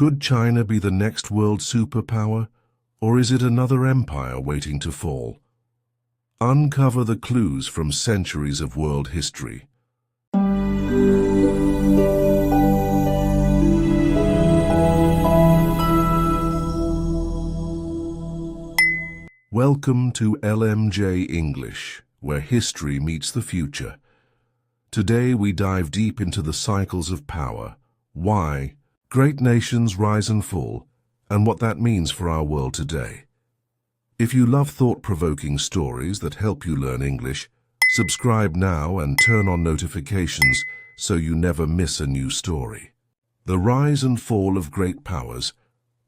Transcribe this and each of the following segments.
Could China be the next world superpower, or is it another empire waiting to fall? Uncover the clues from centuries of world history. Welcome to LMJ English, where history meets the future. Today we dive deep into the cycles of power, why great nations rise and fall, and what that means for our world today. If you love thought-provoking stories that help you learn English, subscribe now and turn on notifications so you never miss a new story. The rise and fall of great powers.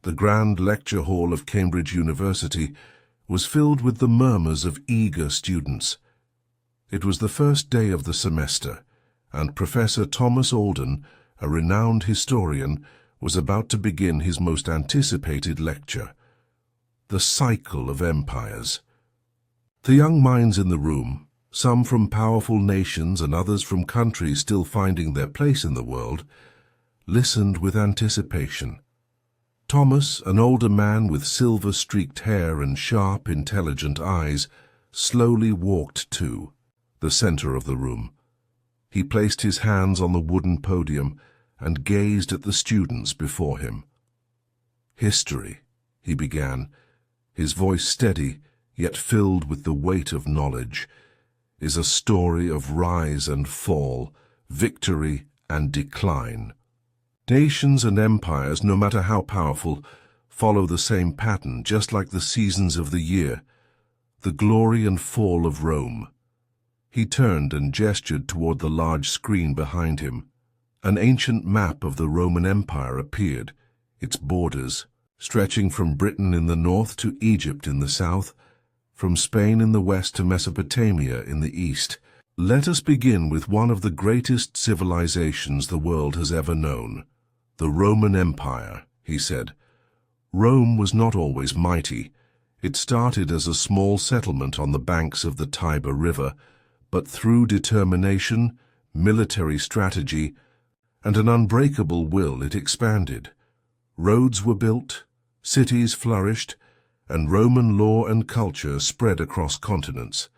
The Grand Lecture Hall of Cambridge University was filled with the murmurs of eager students. It was the first day of the semester, and Professor Thomas Alden, a renowned historian, was about to begin his most anticipated lecture, The Cycle of Empires. The young minds in the room, some from powerful nations and others from countries still finding their place in the world, listened with anticipation. Thomas, an older man with silver-streaked hair and sharp, intelligent eyes, slowly walked to the center of the room. He placed his hands on the wooden podium and gazed at the students before him. "History," he began, his voice steady yet filled with the weight of knowledge, "is a story of rise and fall, victory and decline. Nations and empires, no matter how powerful, follow the same pattern, just like the seasons of the year. The glory and fall of Rome." He turned and gestured toward the large screen behind him. An ancient map of the Roman Empire appeared, its borders stretching from Britain in the north to Egypt in the south, from Spain in the west to Mesopotamia in the east. "Let us begin with one of the greatest civilizations the world has ever known, the Roman Empire," he said. Rome was not always mighty. It started as a small settlement on the banks of the Tiber River, but through determination, military strategy, and an unbreakable will it expanded. Roads were built, cities flourished, and Roman law and culture spread across continents.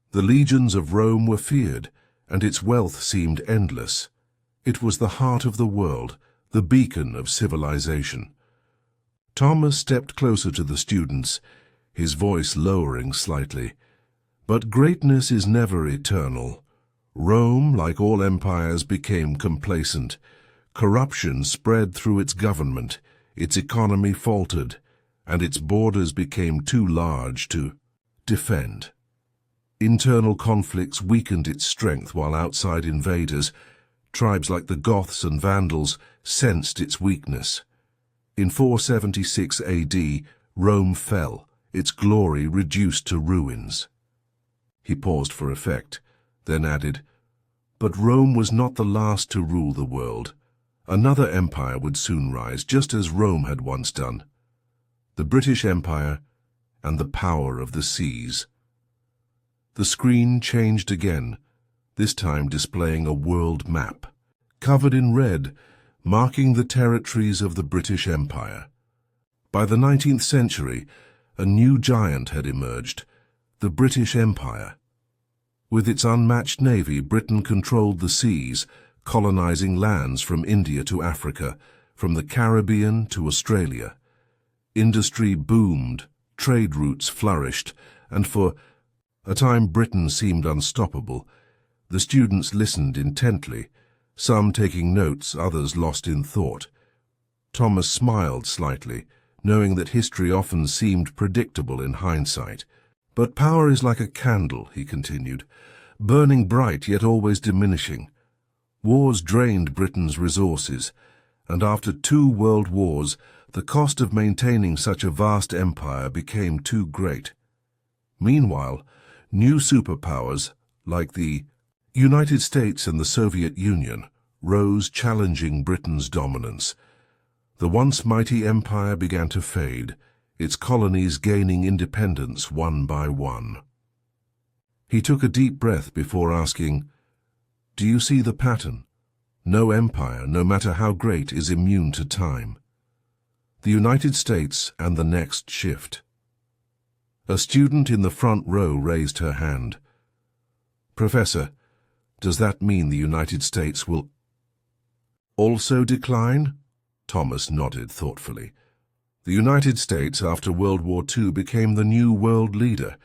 The legions of Rome were feared, and its wealth seemed endless. It was the heart of the world, the beacon of civilization. Thomas stepped closer to the students, his voice lowering slightly. "But greatness is never eternal. Rome, like all empires, became complacent. Corruption spread through its government, its economy faltered, and its borders became too large to defend. Internal conflicts weakened its strength, while outside invaders, tribes like the Goths and Vandals, sensed its weakness. In 476 AD, Rome fell, its glory reduced to ruins." He paused for effect, then added, "But Rome was not the last to rule the world. Another empire would soon rise, just as Rome had once done. The British Empire and the power of the seas." The screen changed again, this time displaying a world map, covered in red, marking the territories of the British Empire. By the 19th century, a new giant had emerged, the British Empire. With its unmatched navy, Britain controlled the seas, colonizing lands from India to Africa, from the Caribbean to Australia. Industry boomed, trade routes flourished, and for a time Britain seemed unstoppable. The students listened intently, some taking notes, others lost in thought. Thomas smiled slightly, knowing that history often seemed predictable in hindsight. "But power is like a candle," he continued, "burning bright yet always diminishing. Wars drained Britain's resources, and after 2 world wars, the cost of maintaining such a vast empire became too great. Meanwhile, new superpowers, like the United States and the Soviet Union, rose, challenging Britain's dominance. The once mighty empire began to fade, its colonies gaining independence one by one." He took a deep breath before asking, "Do you see the pattern? No empire, no matter how great, is immune to time. The United States and the next shift. A student in the front row raised her hand. Professor, does that mean the United States will also decline? Thomas nodded thoughtfully. The United States after World War II became the new world leader.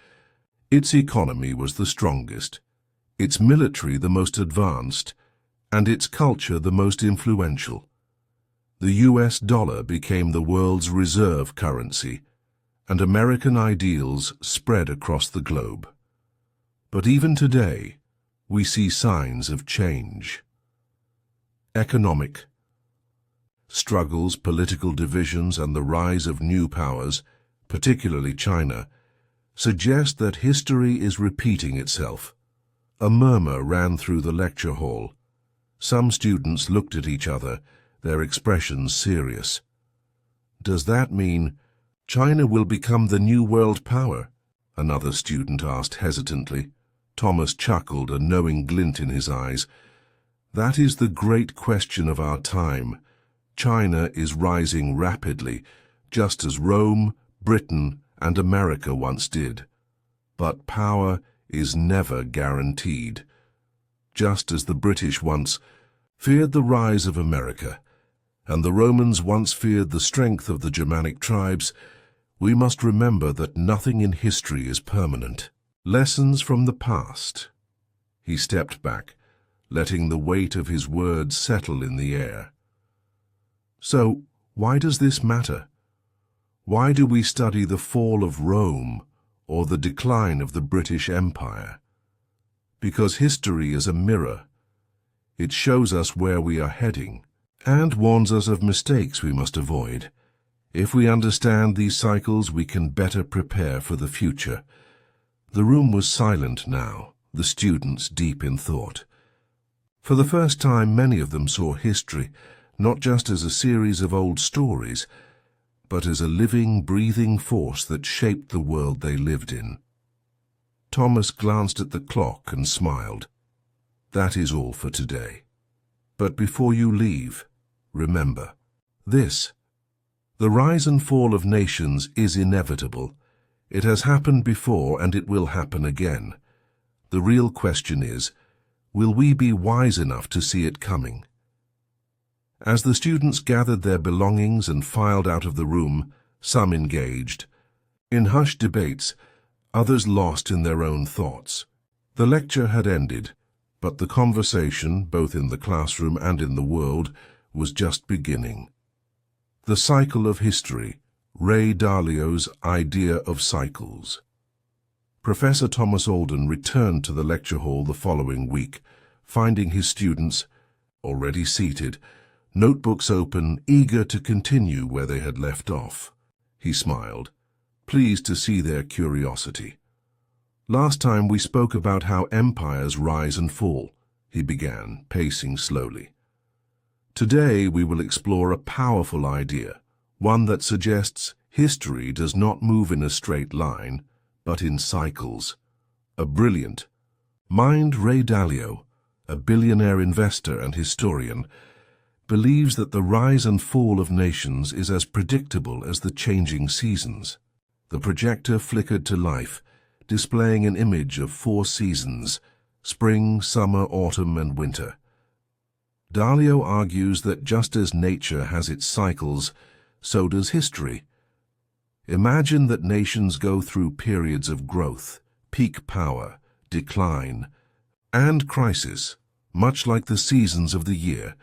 Its economy was the strongest, its military the most advanced, and its culture the most influential. The US dollar became the world's reserve currency, and American ideals spread across the globe. But even today, we see signs of change. Economic struggles, political divisions, and the rise of new powers, particularly China, suggest that history is repeating itself. A murmur ran through the lecture hall. Some students looked at each other, their expressions serious. Does that mean China will become the new world power? Another student asked hesitantly. Thomas chuckled, a knowing glint in his eyes. That is the great question of our time. China is rising rapidly, just as Rome, Britain, and America once did. But power is never guaranteed. Just as the British once feared the rise of America, and the Romans once feared the strength of the Germanic tribes, we must remember that nothing in history is permanent. Lessons from the past. He stepped back, letting the weight of his words settle in the air. So, why does this matter? Why do we study the fall of Rome or the decline of the British Empire? Because history is a mirror. It shows us where we are heading and warns us of mistakes we must avoid. If we understand these cycles, we can better prepare for the future. The room was silent now, the students deep in thought. For the first time, many of them saw history not just as a series of old stories, but as a living, breathing force that shaped the world they lived in. Thomas glanced at the clock and smiled. That is all for today. But before you leave, remember this. The rise and fall of nations is inevitable. It has happened before and it will happen again. The real question is, will we be wise enough to see it coming? As the students gathered their belongings and filed out of the room, some engaged in hushed debates, others lost in their own thoughts. The lecture had ended, but the conversation, both in the classroom and in the world, was just beginning. The cycle of history, Ray Dalio's idea of cycles. Professor Thomas Alden returned to the lecture hall the following week, finding his students, already seated, notebooks open, eager to continue where they had left off. He smiled, pleased to see their curiosity. Last time we spoke about how empires rise and fall, he began, pacing slowly. Today we will explore a powerful idea, one that suggests history does not move in a straight line, but in cycles. A brilliant mind, Ray Dalio, a billionaire investor and historian, believes that the rise and fall of nations is as predictable as the changing seasons. The projector flickered to life, displaying an image of 4 seasons: spring, summer, autumn, and winter. Dalio argues that just as nature has its cycles, so does history. Imagine that nations go through periods of growth, peak power, decline, and crisis, much like the seasons of the year.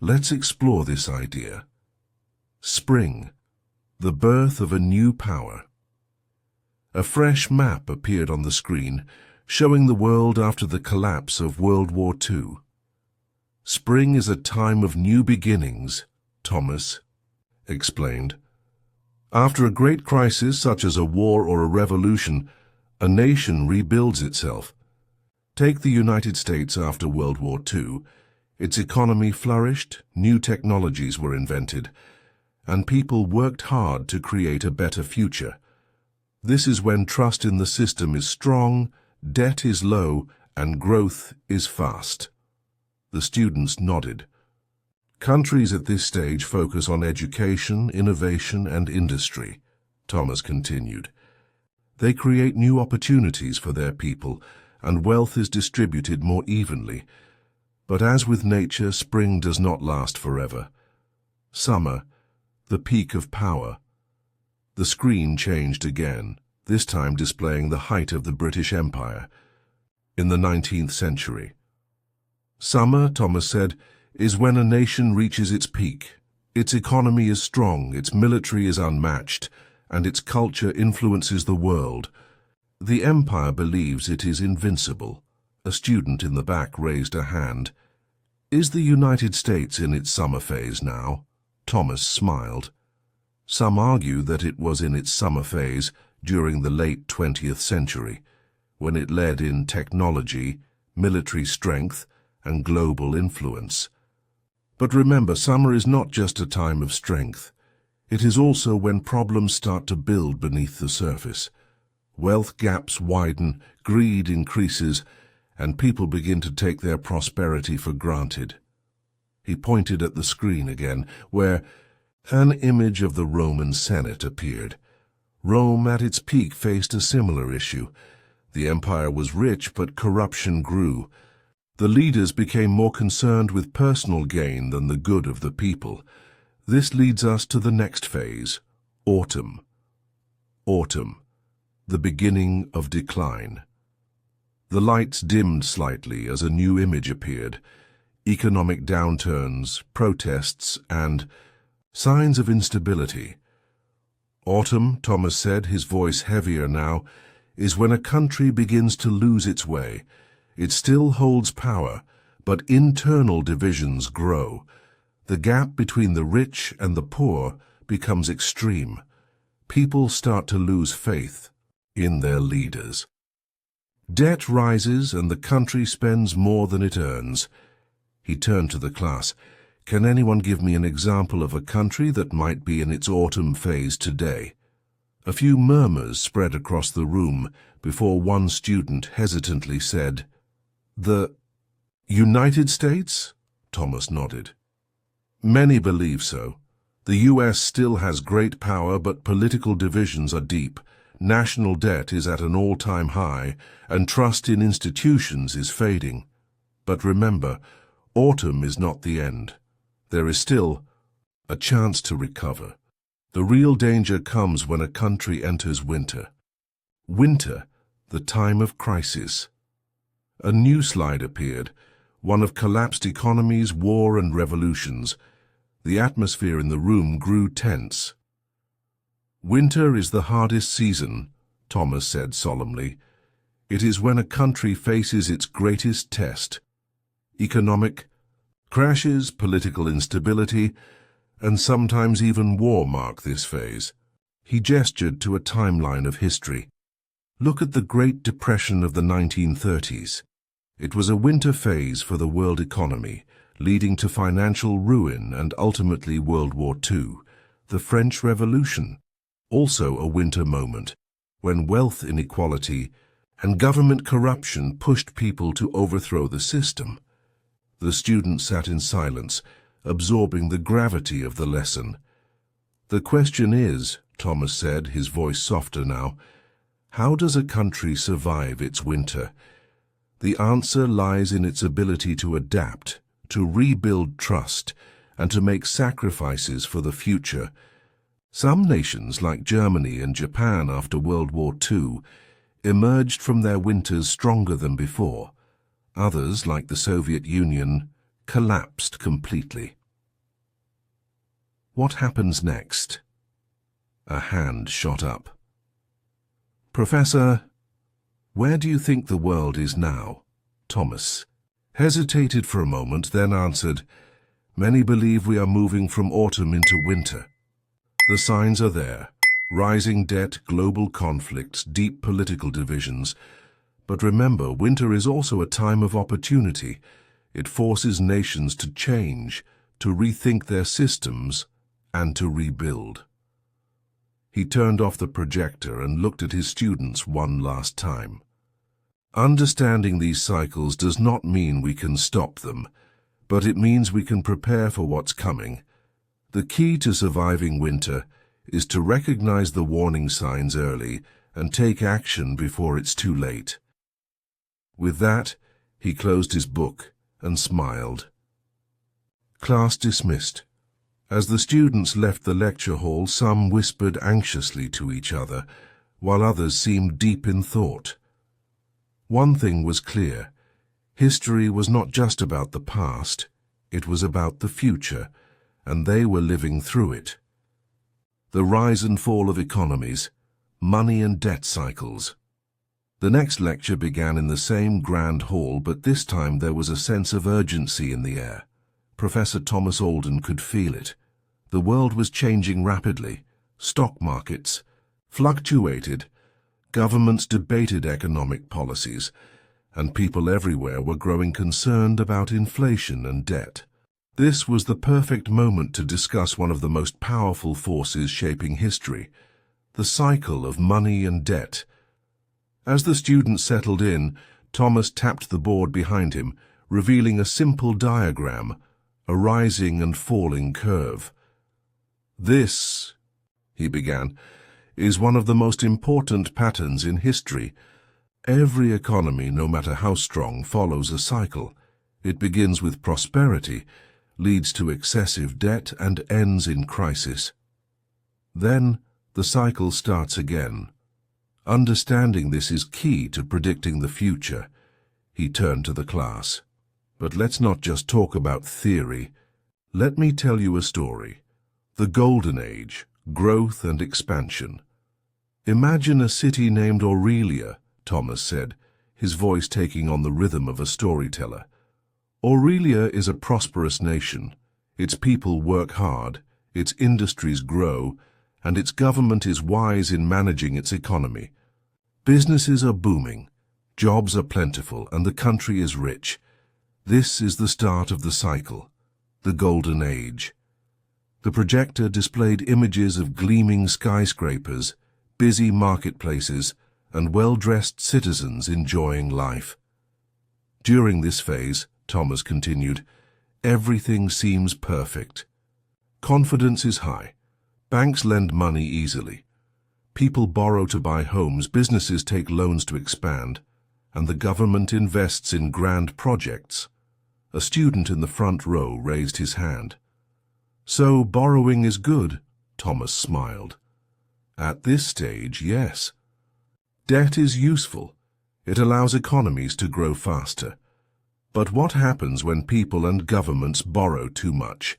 Let's explore this idea. Spring, the birth of a new power. A fresh map appeared on the screen, showing the world after the collapse of World War II. Spring is a time of new beginnings, Thomas explained. After a great crisis such as a war or a revolution, a nation rebuilds itself. Take the United States after World War II. Its economy flourished, new technologies were invented, and people worked hard to create a better future. This is when trust in the system is strong, debt is low, and growth is fast. The students nodded. Countries at this stage focus on education, innovation, and industry, Thomas continued. They create new opportunities for their people, and wealth is distributed more evenly. But as with nature, spring does not last forever. Summer, the peak of power. The screen changed again, this time displaying the height of the British Empire in the 19th century. Summer, Thomas said, is when a nation reaches its peak. Its economy is strong, its military is unmatched, and its culture influences the world. The empire believes it is invincible. A student in the back raised a hand. Is the United States in its summer phase now? Thomas smiled. Some argue that it was in its summer phase during the late 20th century, when it led in technology, military strength, and global influence. But remember, summer is not just a time of strength. It is also when problems start to build beneath the surface. Wealth gaps widen, greed increases, and people begin to take their prosperity for granted. He pointed at the screen again, where an image of the Roman Senate appeared. Rome at its peak faced a similar issue. The empire was rich, but corruption grew. The leaders became more concerned with personal gain than the good of the people. This leads us to the next phase, autumn. Autumn, the beginning of decline. The lights dimmed slightly as a new image appeared. Economic downturns, protests, and signs of instability. Autumn, Thomas said, his voice heavier now, is when a country begins to lose its way. It still holds power, but internal divisions grow. The gap between the rich and the poor becomes extreme. People start to lose faith in their leaders. Debt rises and the country spends more than it earns. He turned to the class. Can anyone give me an example of a country that might be in its autumn phase today? A few murmurs spread across the room before one student hesitantly said, "The United States?" Thomas nodded. Many believe so. The U.S. still has great power, but political divisions are deep. National debt is at an all-time high, and trust in institutions is fading. But remember, autumn is not the end. There is still a chance to recover. The real danger comes when a country enters winter. Winter, the time of crisis. A new slide appeared, one of collapsed economies, war, and revolutions. The atmosphere in the room grew tense. Winter is the hardest season, Thomas said solemnly. It is when a country faces its greatest test. Economic crashes, political instability, and sometimes even war mark this phase. He gestured to a timeline of history. Look at the Great Depression of the 1930s. It was a winter phase for the world economy, leading to financial ruin and ultimately World War II. The French Revolution, also a winter moment, when wealth inequality and government corruption pushed people to overthrow the system. The student sat in silence, absorbing the gravity of the lesson. The question is, Thomas said, his voice softer now, how does a country survive its winter? The answer lies in its ability to adapt, to rebuild trust, and to make sacrifices for the future. Some nations, like Germany and Japan after World War II, emerged from their winters stronger than before. Others, like the Soviet Union, collapsed completely. What happens next? A hand shot up. Professor, where do you think the world is now? Thomas hesitated for a moment, then answered, Many believe we are moving from autumn into winter. The signs are there. Rising debt, global conflicts, deep political divisions. But remember, winter is also a time of opportunity. It forces nations to change, to rethink their systems, and to rebuild. He turned off the projector and looked at his students one last time. Understanding these cycles does not mean we can stop them, but it means we can prepare for what's coming. The key to surviving winter is to recognize the warning signs early and take action before it's too late. With that, he closed his book and smiled. Class dismissed. As the students left the lecture hall, some whispered anxiously to each other, while others seemed deep in thought. One thing was clear. History was not just about the past, it was about the future, and they were living through it. The rise and fall of economies, money and debt cycles. The next lecture began in the same grand hall, but this time there was a sense of urgency in the air. Professor Thomas Alden could feel it. The world was changing rapidly. Stock markets fluctuated, governments debated economic policies, and people everywhere were growing concerned about inflation and debt. This was the perfect moment to discuss one of the most powerful forces shaping history, the cycle of money and debt. As the students settled in, Thomas tapped the board behind him, revealing a simple diagram, a rising and falling curve. "This," he began, "is one of the most important patterns in history. Every economy, no matter how strong, follows a cycle. It begins with prosperity, leads to excessive debt, and ends in crisis. Then the cycle starts again. Understanding this is key to predicting the future." He turned to the class. "But let's not just talk about theory. Let me tell you a story. The Golden Age, growth and expansion. Imagine a city named Aurelia," Thomas said, his voice taking on the rhythm of a storyteller. "Aurelia is a prosperous nation. Its people work hard, its industries grow, and its government is wise in managing its economy. Businesses are booming, jobs are plentiful, and the country is rich. This is the start of the cycle, the Golden Age." The projector displayed images of gleaming skyscrapers, busy marketplaces, and well-dressed citizens enjoying life. "During this phase," Thomas continued, "everything seems perfect. Confidence is high. Banks lend money easily. People borrow to buy homes, businesses take loans to expand, and the government invests in grand projects." A student in the front row raised his hand. "So borrowing is good," Thomas smiled. "At this stage, yes. Debt is useful. It allows economies to grow faster. But what happens when people and governments borrow too much?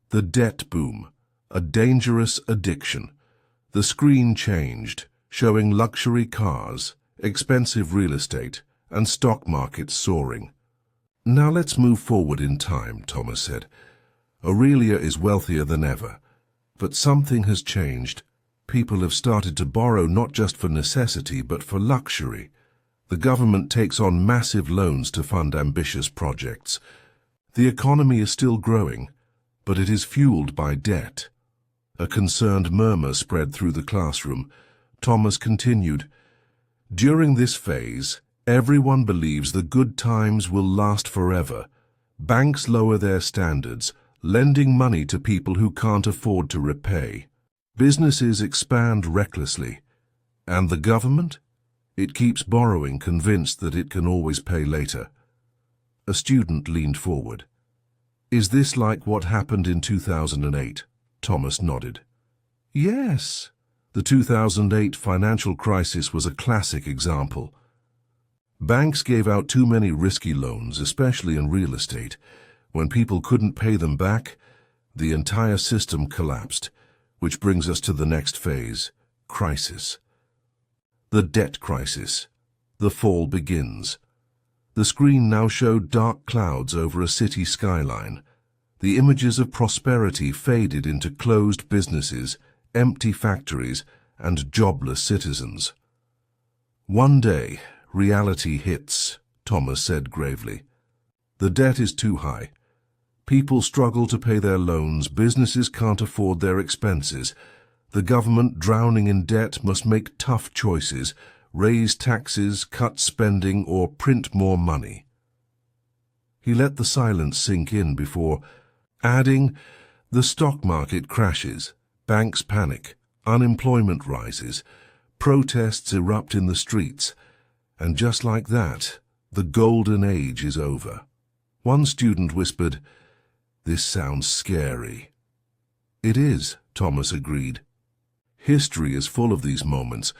The debt boom, a dangerous addiction. The screen changed, showing luxury cars, expensive real estate, and stock markets soaring. "Now let's move forward in time," Thomas said. "Aurelia is wealthier than ever. But something has changed. People have started to borrow not just for necessity, but for luxury. The government takes on massive loans to fund ambitious projects. The economy is still growing, but it is fueled by debt." A concerned murmur spread through the classroom. Thomas continued, "During this phase, everyone believes the good times will last forever. Banks lower their standards, lending money to people who can't afford to repay. Businesses expand recklessly. And the government? It keeps borrowing, convinced that it can always pay later." A student leaned forward. "Is this like what happened in 2008? Thomas nodded. "Yes. The 2008 financial crisis was a classic example. Banks gave out too many risky loans, especially in real estate. When people couldn't pay them back, the entire system collapsed, which brings us to the next phase, crisis. The debt crisis. The fall begins. The screen now showed dark clouds over a city skyline. The images of prosperity faded into closed businesses, empty factories, and jobless citizens. "One day, reality hits," Thomas said gravely. "The debt is too high. People struggle to pay their loans, businesses can't afford their expenses. The government, drowning in debt, must make tough choices, raise taxes, cut spending, or print more money." He let the silence sink in before adding, "The stock market crashes, banks panic, unemployment rises, protests erupt in the streets, and just like that, the golden age is over." One student whispered, "This sounds scary." "It is," Thomas agreed. History is full of these moments.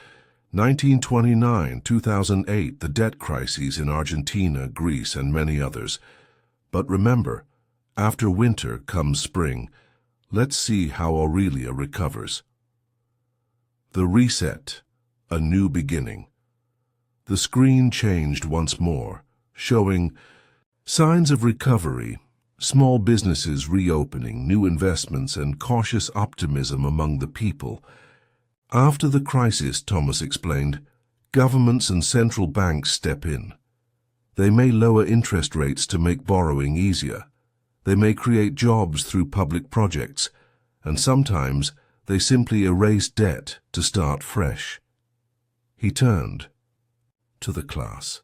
1929, 2008, the debt crises in Argentina, Greece, and many others. But remember, after winter comes spring. Let's see how Aurelia recovers. The reset, a new beginning. The screen changed once more, showing signs of recovery, small businesses reopening, new investments, and cautious optimism among the people. After the crisis, Thomas explained, governments and central banks step in. They may lower interest rates to make borrowing easier. They may create jobs through public projects, and sometimes they simply erase debt to start fresh. He turned to the class.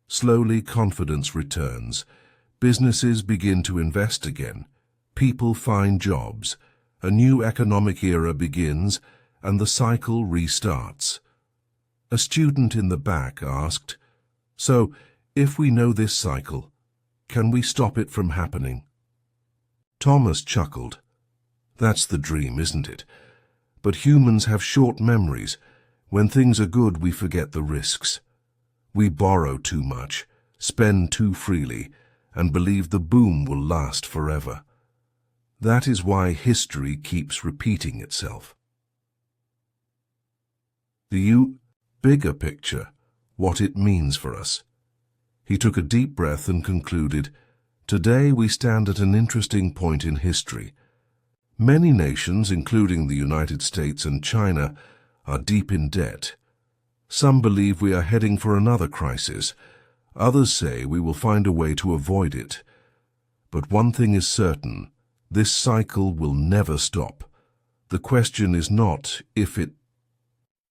Slowly, confidence returns. Businesses begin to invest again. People find jobs. A new economic era begins, and the cycle restarts. A student in the back asked, "So, if we know this cycle, can we stop it from happening?" Thomas chuckled. "That's the dream, isn't it? But humans have short memories. When things are good, we forget the risks. We borrow too much, spend too freely, and believe the boom will last forever. That is why history keeps repeating itself." The bigger picture, what it means for us. He took a deep breath and concluded, "Today we stand at an interesting point in history. Many nations, including the United States and China, are deep in debt. Some believe we are heading for another crisis. Others say we will find a way to avoid it. But one thing is certain, this cycle will never stop. The question is not if it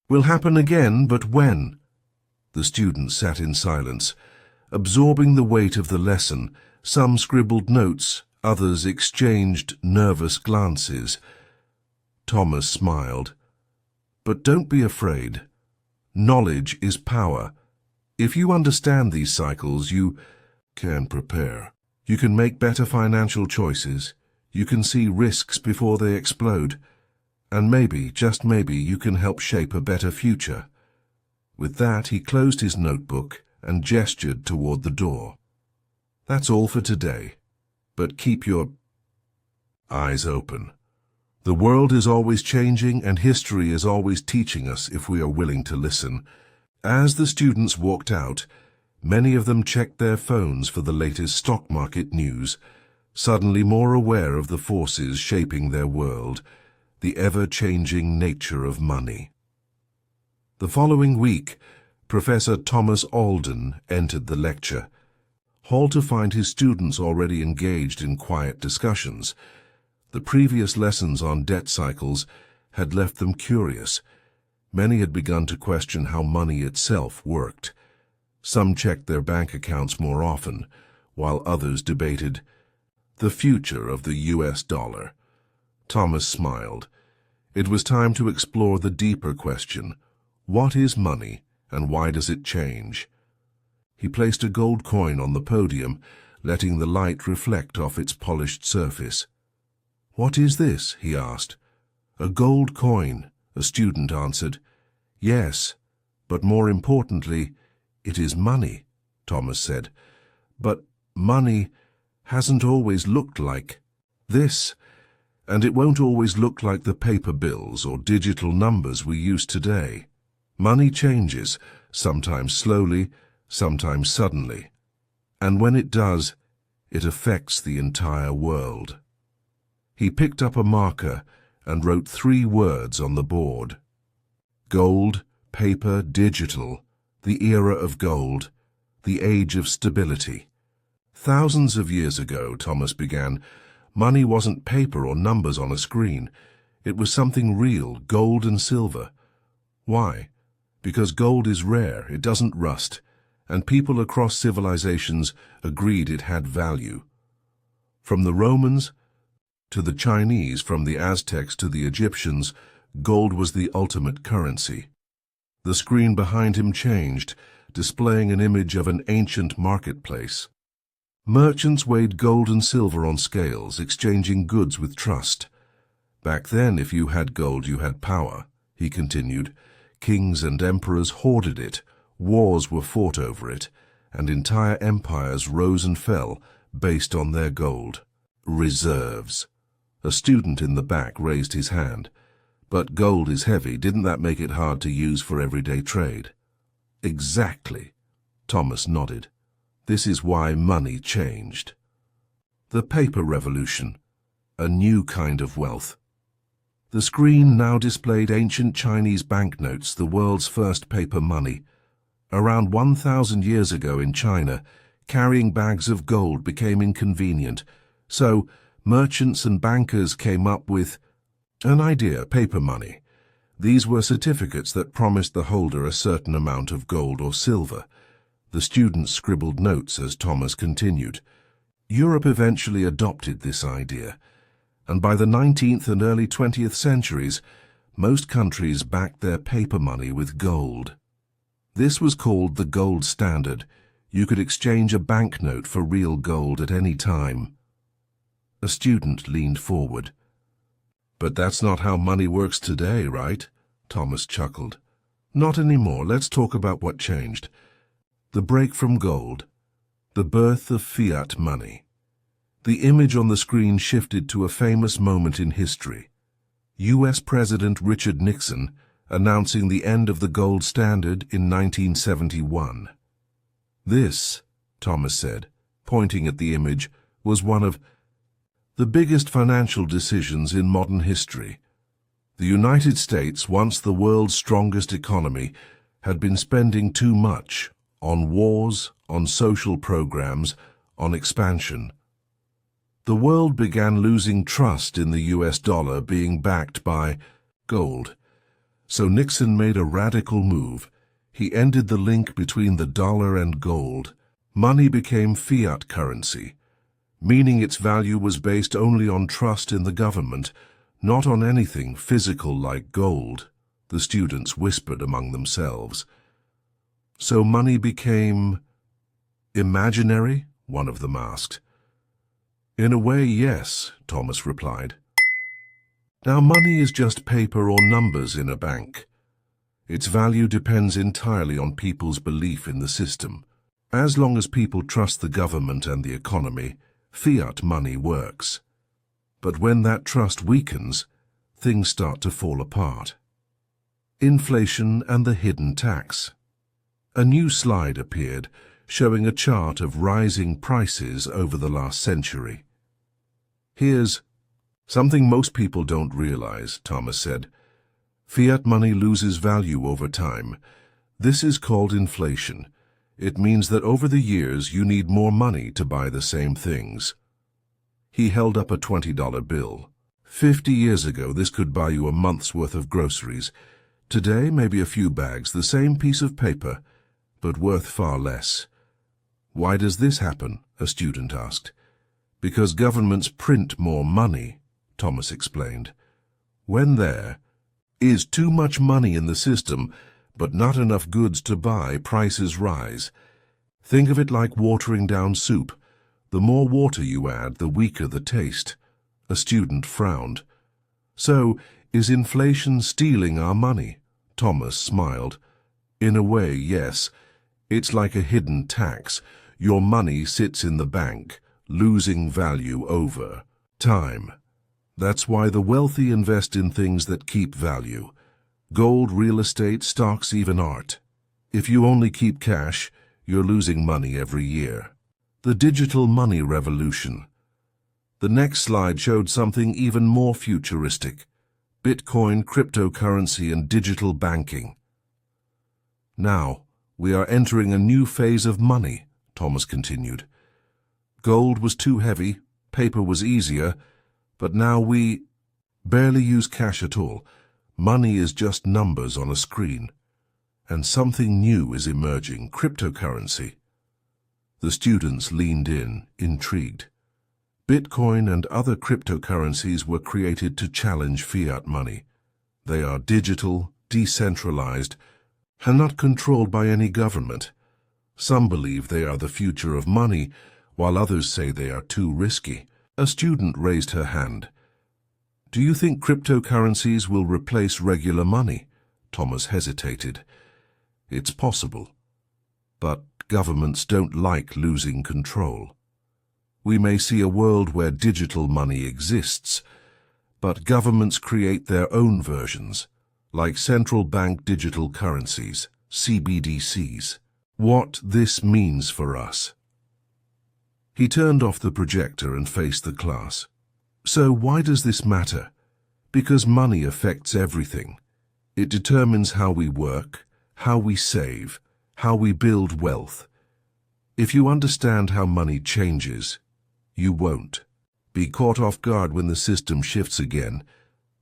will happen again, but when." The students sat in silence, absorbing the weight of the lesson. Some scribbled notes, others exchanged nervous glances. Thomas smiled. "But don't be afraid. Knowledge is power. If you understand these cycles, you can prepare. You can make better financial choices. You can see risks before they explode. And maybe, just maybe, you can help shape a better future." With that, he closed his notebook and gestured toward the door. "That's all for today. But keep your eyes open. The world is always changing, and history is always teaching us if we are willing to listen." As the students walked out, many of them checked their phones for the latest stock market news, suddenly more aware of the forces shaping their world, the ever-changing nature of money. The following week, Professor Thomas Alden entered the lecture hall to find his students already engaged in quiet discussions. The previous lessons on debt cycles had left them curious. Many had begun to question how money itself worked. Some checked their bank accounts more often, while others debated the future of the US dollar. Thomas smiled. It was time to explore the deeper question: what is money, and why does it change? He placed a gold coin on the podium, letting the light reflect off its polished surface. "What is this?" he asked. "A gold coin," a student answered. "Yes, but more importantly, it is money," Thomas said. "But money hasn't always looked like this, and it won't always look like the paper bills or digital numbers we use today. Money changes, sometimes slowly, sometimes suddenly. And when it does, it affects the entire world." He picked up a marker and wrote 3 words on the board. Gold, paper, digital, the era of gold, the age of stability. "Thousands of years ago," Thomas began, "money wasn't paper or numbers on a screen. It was something real, gold and silver. Why? Because gold is rare, it doesn't rust, and people across civilizations agreed it had value. From the Romans to the Chinese, from the Aztecs to the Egyptians, gold was the ultimate currency. The screen behind him changed, displaying an image of an ancient marketplace. Merchants weighed gold and silver on scales, exchanging goods with trust. Back then, if you had gold, you had power, he continued. Kings and emperors hoarded it, wars were fought over it, and entire empires rose and fell based on their gold. Reserves. A student in the back raised his hand. But gold is heavy. Didn't that make it hard to use for everyday trade? Exactly. Thomas nodded. This is why money changed. The paper revolution. A new kind of wealth. The screen now displayed ancient Chinese banknotes, the world's first paper money. Around 1,000 years ago in China, carrying bags of gold became inconvenient, so merchants and bankers came up with an idea: paper money. These were certificates that promised the holder a certain amount of gold or silver. The students scribbled notes as Thomas continued. Europe eventually adopted this idea, and by the 19th and early 20th centuries, most countries backed their paper money with gold. This was called the gold standard. You could exchange a banknote for real gold at any time. A student leaned forward. But that's not how money works today, right? Thomas chuckled. Not anymore. Let's talk about what changed. The break from gold. The birth of fiat money. The image on the screen shifted to a famous moment in history. U.S. President Richard Nixon announcing the end of the gold standard in 1971. This, Thomas said, pointing at the image, was one of the biggest financial decisions in modern history. The United States, once the world's strongest economy, had been spending too much on wars, on social programs, on expansion. The world began losing trust in the US dollar being backed by gold. So Nixon made a radical move. He ended the link between the dollar and gold. Money became fiat currency, meaning its value was based only on trust in the government, not on anything physical like gold, the students whispered among themselves. So money became imaginary? One of them asked. In a way, yes, Thomas replied. Now money is just paper or numbers in a bank. Its value depends entirely on people's belief in the system. As long as people trust the government and the economy, fiat money works. But when that trust weakens, things start to fall apart. Inflation and the hidden tax. A new slide appeared, showing a chart of rising prices over the last century. Here's something most people don't realize, Thomas said. Fiat money loses value over time. This is called inflation. It means that over the years you need more money to buy the same things. He held up a $20 bill. 50 years ago, this could buy you a month's worth of groceries. Today, maybe a few bags, the same piece of paper, but worth far less. Why does this happen? A student asked. Because governments print more money, Thomas explained. When there is too much money in the system, but not enough goods to buy, prices rise. Think of it like watering down soup. The more water you add, the weaker the taste. A student frowned. So, is inflation stealing our money? Thomas smiled. In a way, yes. It's like a hidden tax. Your money sits in the bank, losing value over time. That's why the wealthy invest in things that keep value. Gold, real estate, stocks, even art. If you only keep cash, you're losing money every year. The digital money revolution. The next slide showed something even more futuristic. Bitcoin, cryptocurrency, and digital banking. Now, we are entering a new phase of money, Thomas continued. Gold was too heavy, paper was easier, but now we barely use cash at all. Money is just numbers on a screen. And something new is emerging, cryptocurrency. The students leaned in, intrigued. Bitcoin and other cryptocurrencies were created to challenge fiat money. They are digital, decentralized, and not controlled by any government. Some believe they are the future of money, while others say they are too risky. A student raised her hand. Do you think cryptocurrencies will replace regular money? Thomas hesitated. It's possible. But governments don't like losing control. We may see a world where digital money exists, but governments create their own versions, like central bank digital currencies, CBDCs. What this means for us. He turned off the projector and faced the class. So why does this matter? Because money affects everything. It determines how we work, how we save, how we build wealth. If you understand how money changes, you won't be caught off guard when the system shifts again,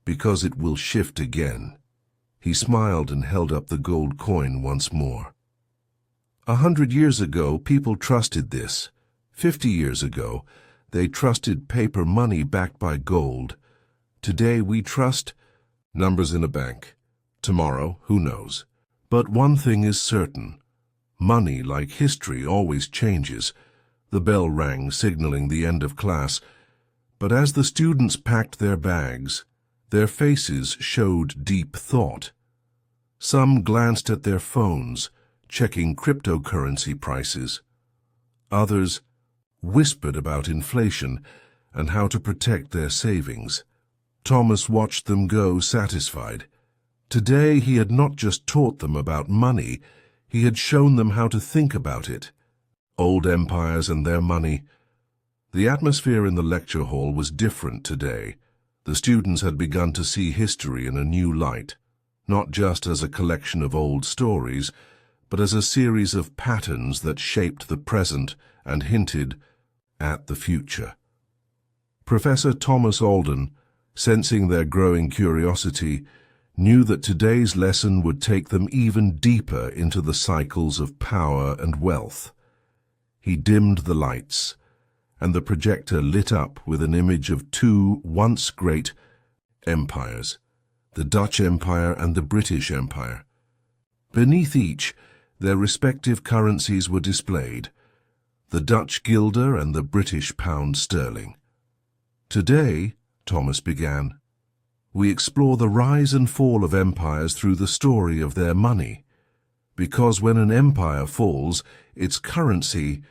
because it will shift again. He smiled and held up the gold coin once more. 100 years ago, people trusted this. 50 years ago, they trusted paper money backed by gold. Today, we trust numbers in a bank. Tomorrow, who knows? But one thing is certain. Money, like history, always changes. The bell rang, signaling the end of class. But as the students packed their bags, their faces showed deep thought. Some glanced at their phones, checking cryptocurrency prices. Others whispered about inflation and how to protect their savings. Thomas watched them go, satisfied. Today he had not just taught them about money, he had shown them how to think about it. Old empires and their money. The atmosphere in the lecture hall was different today. The students had begun to see history in a new light, not just as a collection of old stories, but as a series of patterns that shaped the present and hinted at the future. Professor Thomas Alden, sensing their growing curiosity, knew that today's lesson would take them even deeper into the cycles of power and wealth. He dimmed the lights, and the projector lit up with an image of two once great empires, the Dutch Empire and the British Empire. Beneath each, their respective currencies were displayed, the Dutch guilder and the British pound sterling. Today, Thomas began, we explore the rise and fall of empires through the story of their money. Because when an empire falls, its currency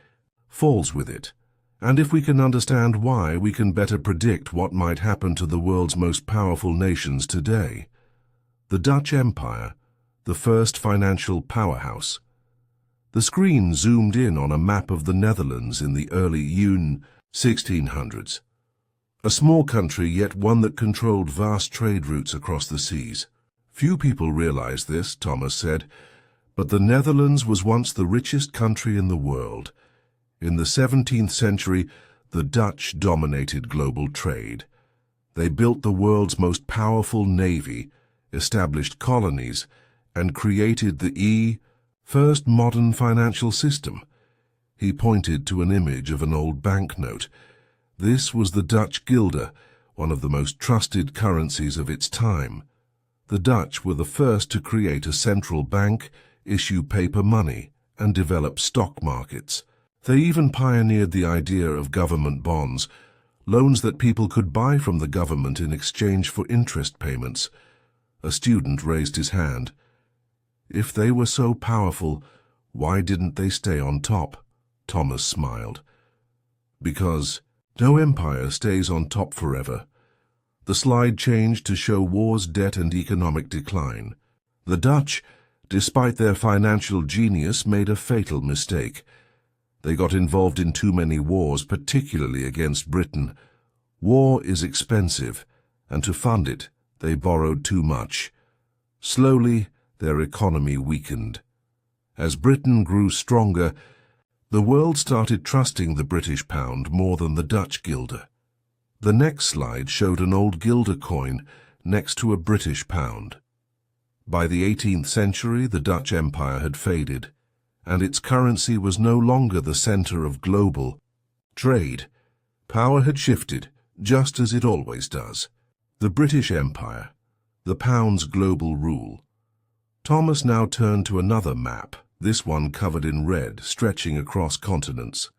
falls with it. And if we can understand why, we can better predict what might happen to the world's most powerful nations today. The Dutch Empire, the first financial powerhouse. The screen zoomed in on a map of the Netherlands in the early 1600s. A small country, yet one that controlled vast trade routes across the seas. Few people realize this, Thomas said, but the Netherlands was once the richest country in the world. In the 17th century, the Dutch dominated global trade. They built the world's most powerful navy, established colonies, and created the first modern financial system. He pointed to an image of an old banknote. This was the Dutch guilder, one of the most trusted currencies of its time. The Dutch were the first to create a central bank, issue paper money, and develop stock markets. They even pioneered the idea of government bonds, loans that people could buy from the government in exchange for interest payments. A student raised his hand. If they were so powerful, why didn't they stay on top? Thomas smiled. Because no empire stays on top forever. The slide changed to show wars, debt, and economic decline. The Dutch, despite their financial genius, made a fatal mistake. They got involved in too many wars, particularly against Britain. War is expensive, and to fund it, they borrowed too much. Slowly, their economy weakened. As Britain grew stronger, the world started trusting the British pound more than the Dutch guilder. The next slide showed an old guilder coin next to a British pound. By the 18th century, the Dutch Empire had faded, and its currency was no longer the center of global trade. Power had shifted, just as it always does. The British Empire, the pound's global rule. Thomas now turned to another map, this one covered in red, stretching across continents.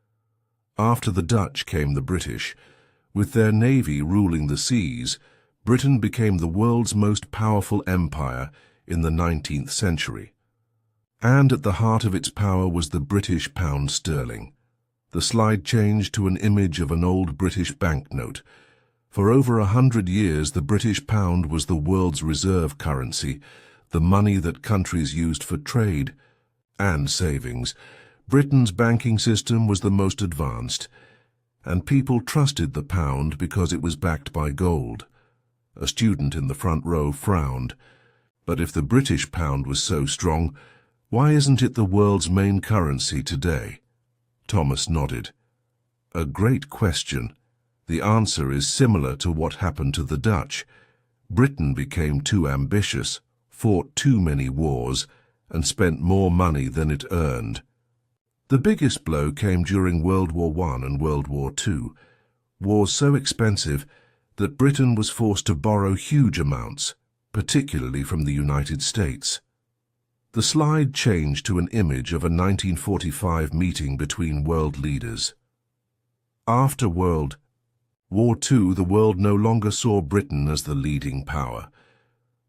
After the Dutch came the British. With their navy ruling the seas, Britain became the world's most powerful empire in the 19th century. And at the heart of its power was the British pound sterling. The slide changed to an image of an old British banknote. For over 100 years, the British pound was the world's reserve currency, the money that countries used for trade and savings. Britain's banking system was the most advanced, and people trusted the pound because it was backed by gold. A student in the front row frowned. But if the British pound was so strong, why isn't it the world's main currency today? Thomas nodded. A great question. The answer is similar to what happened to the Dutch. Britain became too ambitious, fought too many wars, and spent more money than it earned. The biggest blow came during World War I and World War II, wars so expensive that Britain was forced to borrow huge amounts, particularly from the United States. The slide changed to an image of a 1945 meeting between world leaders. After World War II, the world no longer saw Britain as the leading power.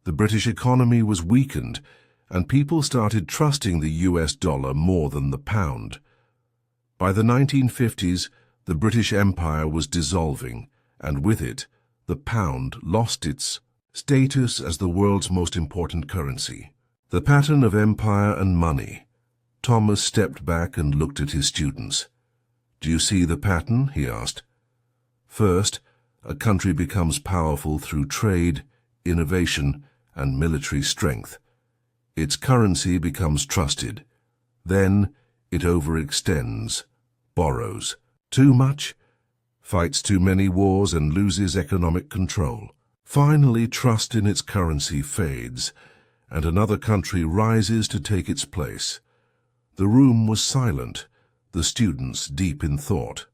The British economy was weakened, and people started trusting the US dollar more than the pound. By the 1950s, the British Empire was dissolving, and with it, the pound lost its status as the world's most important currency. The pattern of empire and money. Thomas stepped back and looked at his students. Do you see the pattern? He asked. First, a country becomes powerful through trade, innovation, and military strength. Its currency becomes trusted. Then it overextends, borrows too much, fights too many wars, and loses economic control. Finally, trust in its currency fades, and another country rises to take its place. The room was silent, the students deep in thought.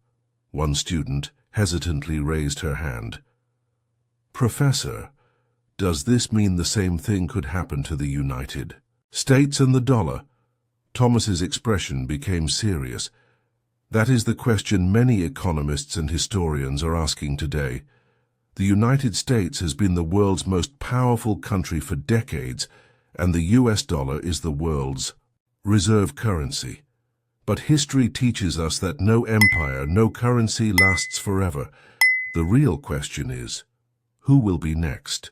One student hesitantly raised her hand. Professor, does this mean the same thing could happen to the United States and the dollar? Thomas's expression became serious. That is the question many economists and historians are asking today. The United States has been the world's most powerful country for decades, and the US dollar is the world's reserve currency. But history teaches us that no empire, no currency lasts forever. The real question is, who will be next?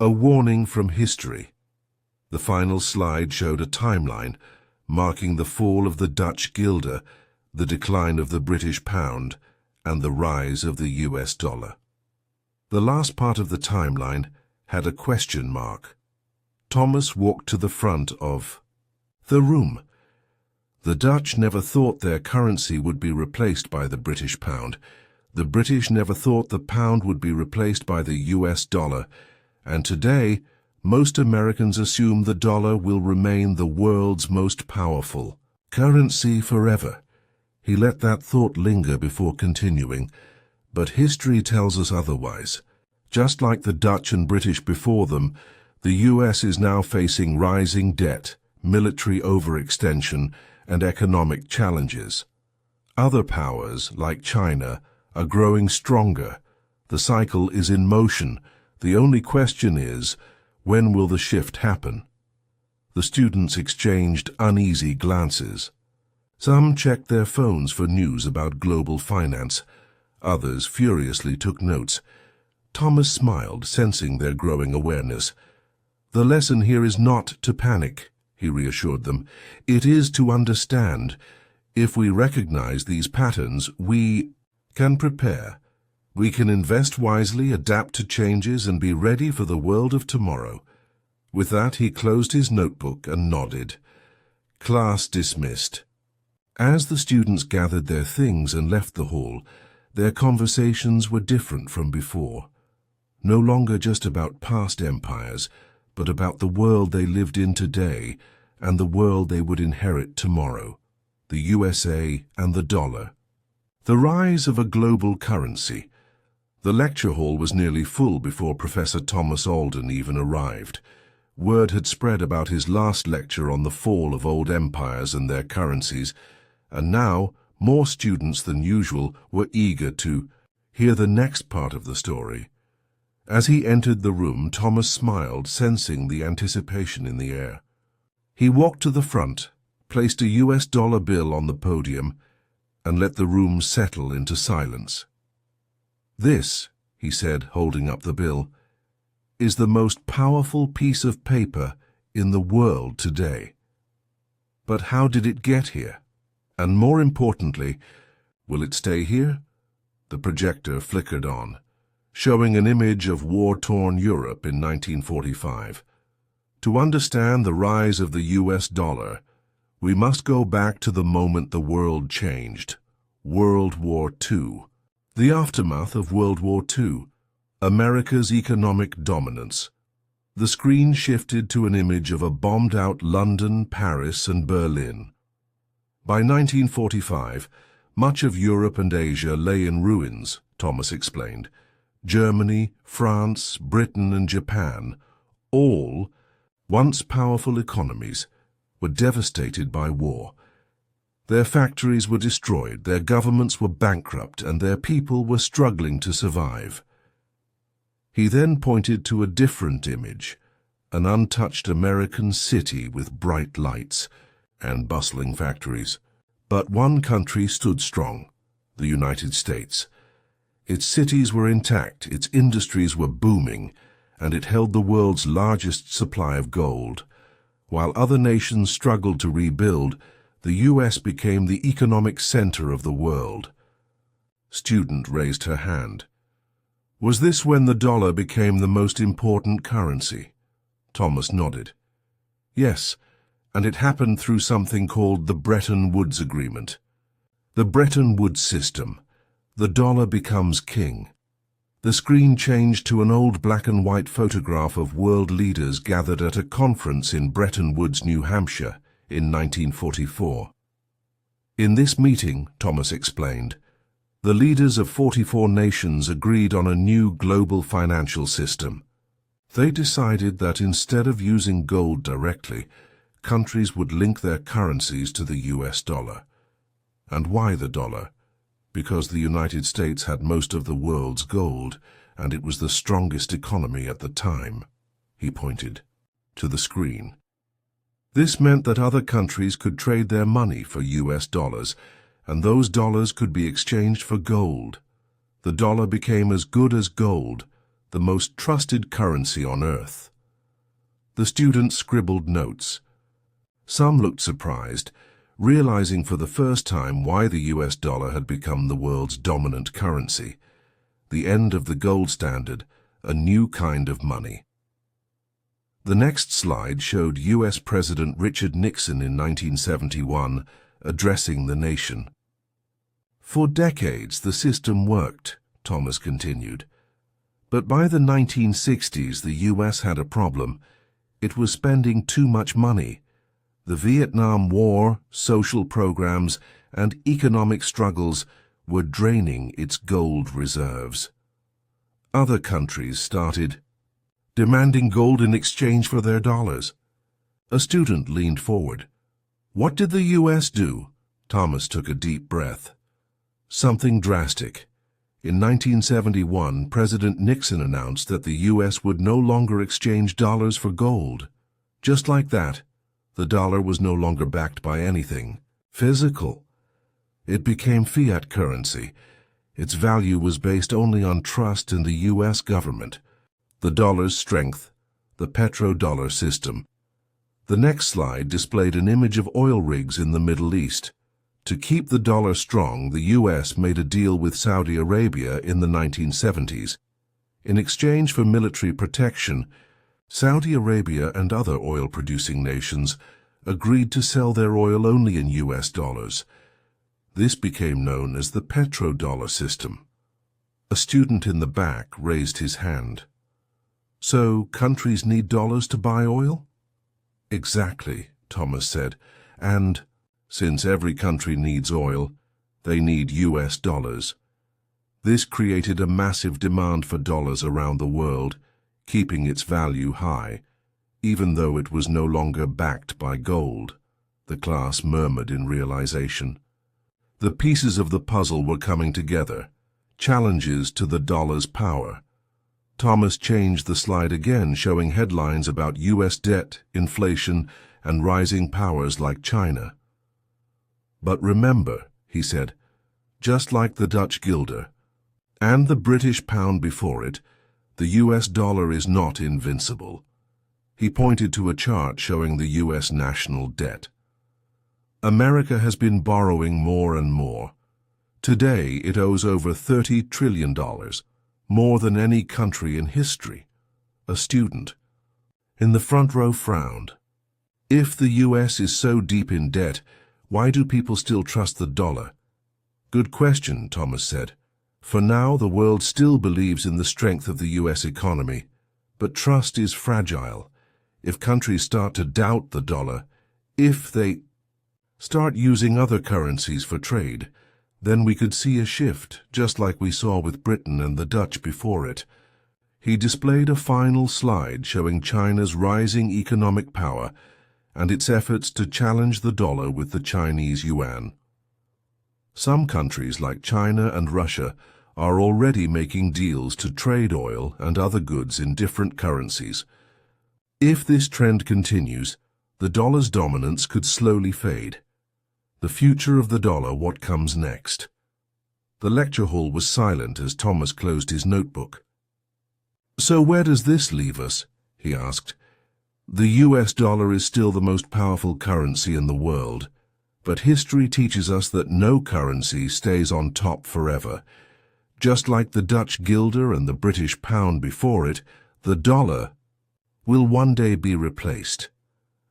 A warning from history. The final slide showed a timeline, marking the fall of the Dutch guilder, the decline of the British pound, and the rise of the US dollar. The last part of the timeline had a question mark. Thomas walked to the front of the room. The Dutch never thought their currency would be replaced by the British pound. The British never thought the pound would be replaced by the US dollar. And today, most Americans assume the dollar will remain the world's most powerful currency forever. He let that thought linger before continuing. But history tells us otherwise. Just like the Dutch and British before them, the US is now facing rising debt, military overextension, and economic challenges. Other powers, like China, are growing stronger. The cycle is in motion. The only question is, when will the shift happen? The students exchanged uneasy glances. Some checked their phones for news about global finance. Others furiously took notes. Thomas smiled, sensing their growing awareness. The lesson here is not to panic, he reassured them. It is to understand. If we recognize these patterns, we can prepare. We can invest wisely, adapt to changes, and be ready for the world of tomorrow. With that, he closed his notebook and nodded. Class dismissed. As the students gathered their things and left the hall, their conversations were different from before. No longer just about past empires, but about the world they lived in today and the world they would inherit tomorrow, the USA and the dollar. The rise of a global currency. The lecture hall was nearly full before Professor Thomas Alden even arrived. Word had spread about his last lecture on the fall of old empires and their currencies, and now more students than usual were eager to hear the next part of the story. As he entered the room, Thomas smiled, sensing the anticipation in the air. He walked to the front, placed a US dollar bill on the podium, and let the room settle into silence. "This," he said, holding up the bill, "is the most powerful piece of paper in the world today. But how did it get here? And more importantly, will it stay here?" The projector flickered on, showing an image of war-torn Europe in 1945. To understand the rise of the US dollar, we must go back to the moment the world changed, World War II. The aftermath of World War II, America's economic dominance. The screen shifted to an image of a bombed-out London, Paris, and Berlin. By 1945, much of Europe and Asia lay in ruins, Thomas explained. Germany, France, Britain, and Japan, all, once powerful economies, were devastated by war. Their factories were destroyed, their governments were bankrupt, and their people were struggling to survive. He then pointed to a different image, an untouched American city with bright lights and bustling factories. But one country stood strong, the United States. Its cities were intact, its industries were booming, and it held the world's largest supply of gold. While other nations struggled to rebuild, the US became the economic center of the world. Student raised her hand. Was this when the dollar became the most important currency? Thomas nodded. Yes, and it happened through something called the Bretton Woods Agreement. The Bretton Woods system. The dollar becomes king. The screen changed to an old black-and-white photograph of world leaders gathered at a conference in Bretton Woods, New Hampshire, in 1944. In this meeting, Thomas explained, the leaders of 44 nations agreed on a new global financial system. They decided that instead of using gold directly, countries would link their currencies to the US dollar. And why the dollar? Because the United States had most of the world's gold, and it was the strongest economy at the time. He pointed to the screen. This meant that other countries could trade their money for US dollars, and those dollars could be exchanged for gold. The dollar became as good as gold, the most trusted currency on earth. The students scribbled notes. Some looked surprised, realizing for the first time why the US dollar had become the world's dominant currency. The end of the gold standard, a new kind of money. The next slide showed US President Richard Nixon in 1971 addressing the nation. For decades the system worked, Thomas continued. But by the 1960s the US had a problem. It was spending too much money. The Vietnam War, social programs, and economic struggles were draining its gold reserves. Other countries started demanding gold in exchange for their dollars. A student leaned forward. What did the US do? Thomas took a deep breath. Something drastic. In 1971, President Nixon announced that the US would no longer exchange dollars for gold. Just like that, the dollar was no longer backed by anything physical. It became fiat currency. Its value was based only on trust in the US government. The dollar's strength, the petrodollar system. The next slide displayed an image of oil rigs in the Middle East. To keep the dollar strong, the US made a deal with Saudi Arabia in the 1970s. In exchange for military protection, Saudi Arabia and other oil-producing nations agreed to sell their oil only in US dollars. This became known as the petrodollar system. A student in the back raised his hand. So countries need dollars to buy oil? Exactly, Thomas said. And since every country needs oil, they need US dollars. This created a massive demand for dollars around the world, keeping its value high, even though it was no longer backed by gold, the class murmured in realization. The pieces of the puzzle were coming together, challenges to the dollar's power. Thomas changed the slide again, showing headlines about US debt, inflation, and rising powers like China. But remember, he said, just like the Dutch guilder and the British pound before it, the US dollar is not invincible. He pointed to a chart showing the US national debt. America has been borrowing more and more. Today it owes over $30 trillion, more than any country in history. A student in the front row frowned. If the US is so deep in debt, why do people still trust the dollar? Good question, Thomas said. For now, the world still believes in the strength of the US economy, but trust is fragile. If countries start to doubt the dollar, if they start using other currencies for trade, then we could see a shift, just like we saw with Britain and the Dutch before it. He displayed a final slide showing China's rising economic power and its efforts to challenge the dollar with the Chinese yuan. Some countries like China and Russia are already making deals to trade oil and other goods in different currencies. If this trend continues, the dollar's dominance could slowly fade. The future of the dollar, what comes next? The lecture hall was silent as Thomas closed his notebook. So where does this leave us? He asked. The US dollar is still the most powerful currency in the world, but history teaches us that no currency stays on top forever. Just like the Dutch guilder and the British pound before it, the dollar will one day be replaced.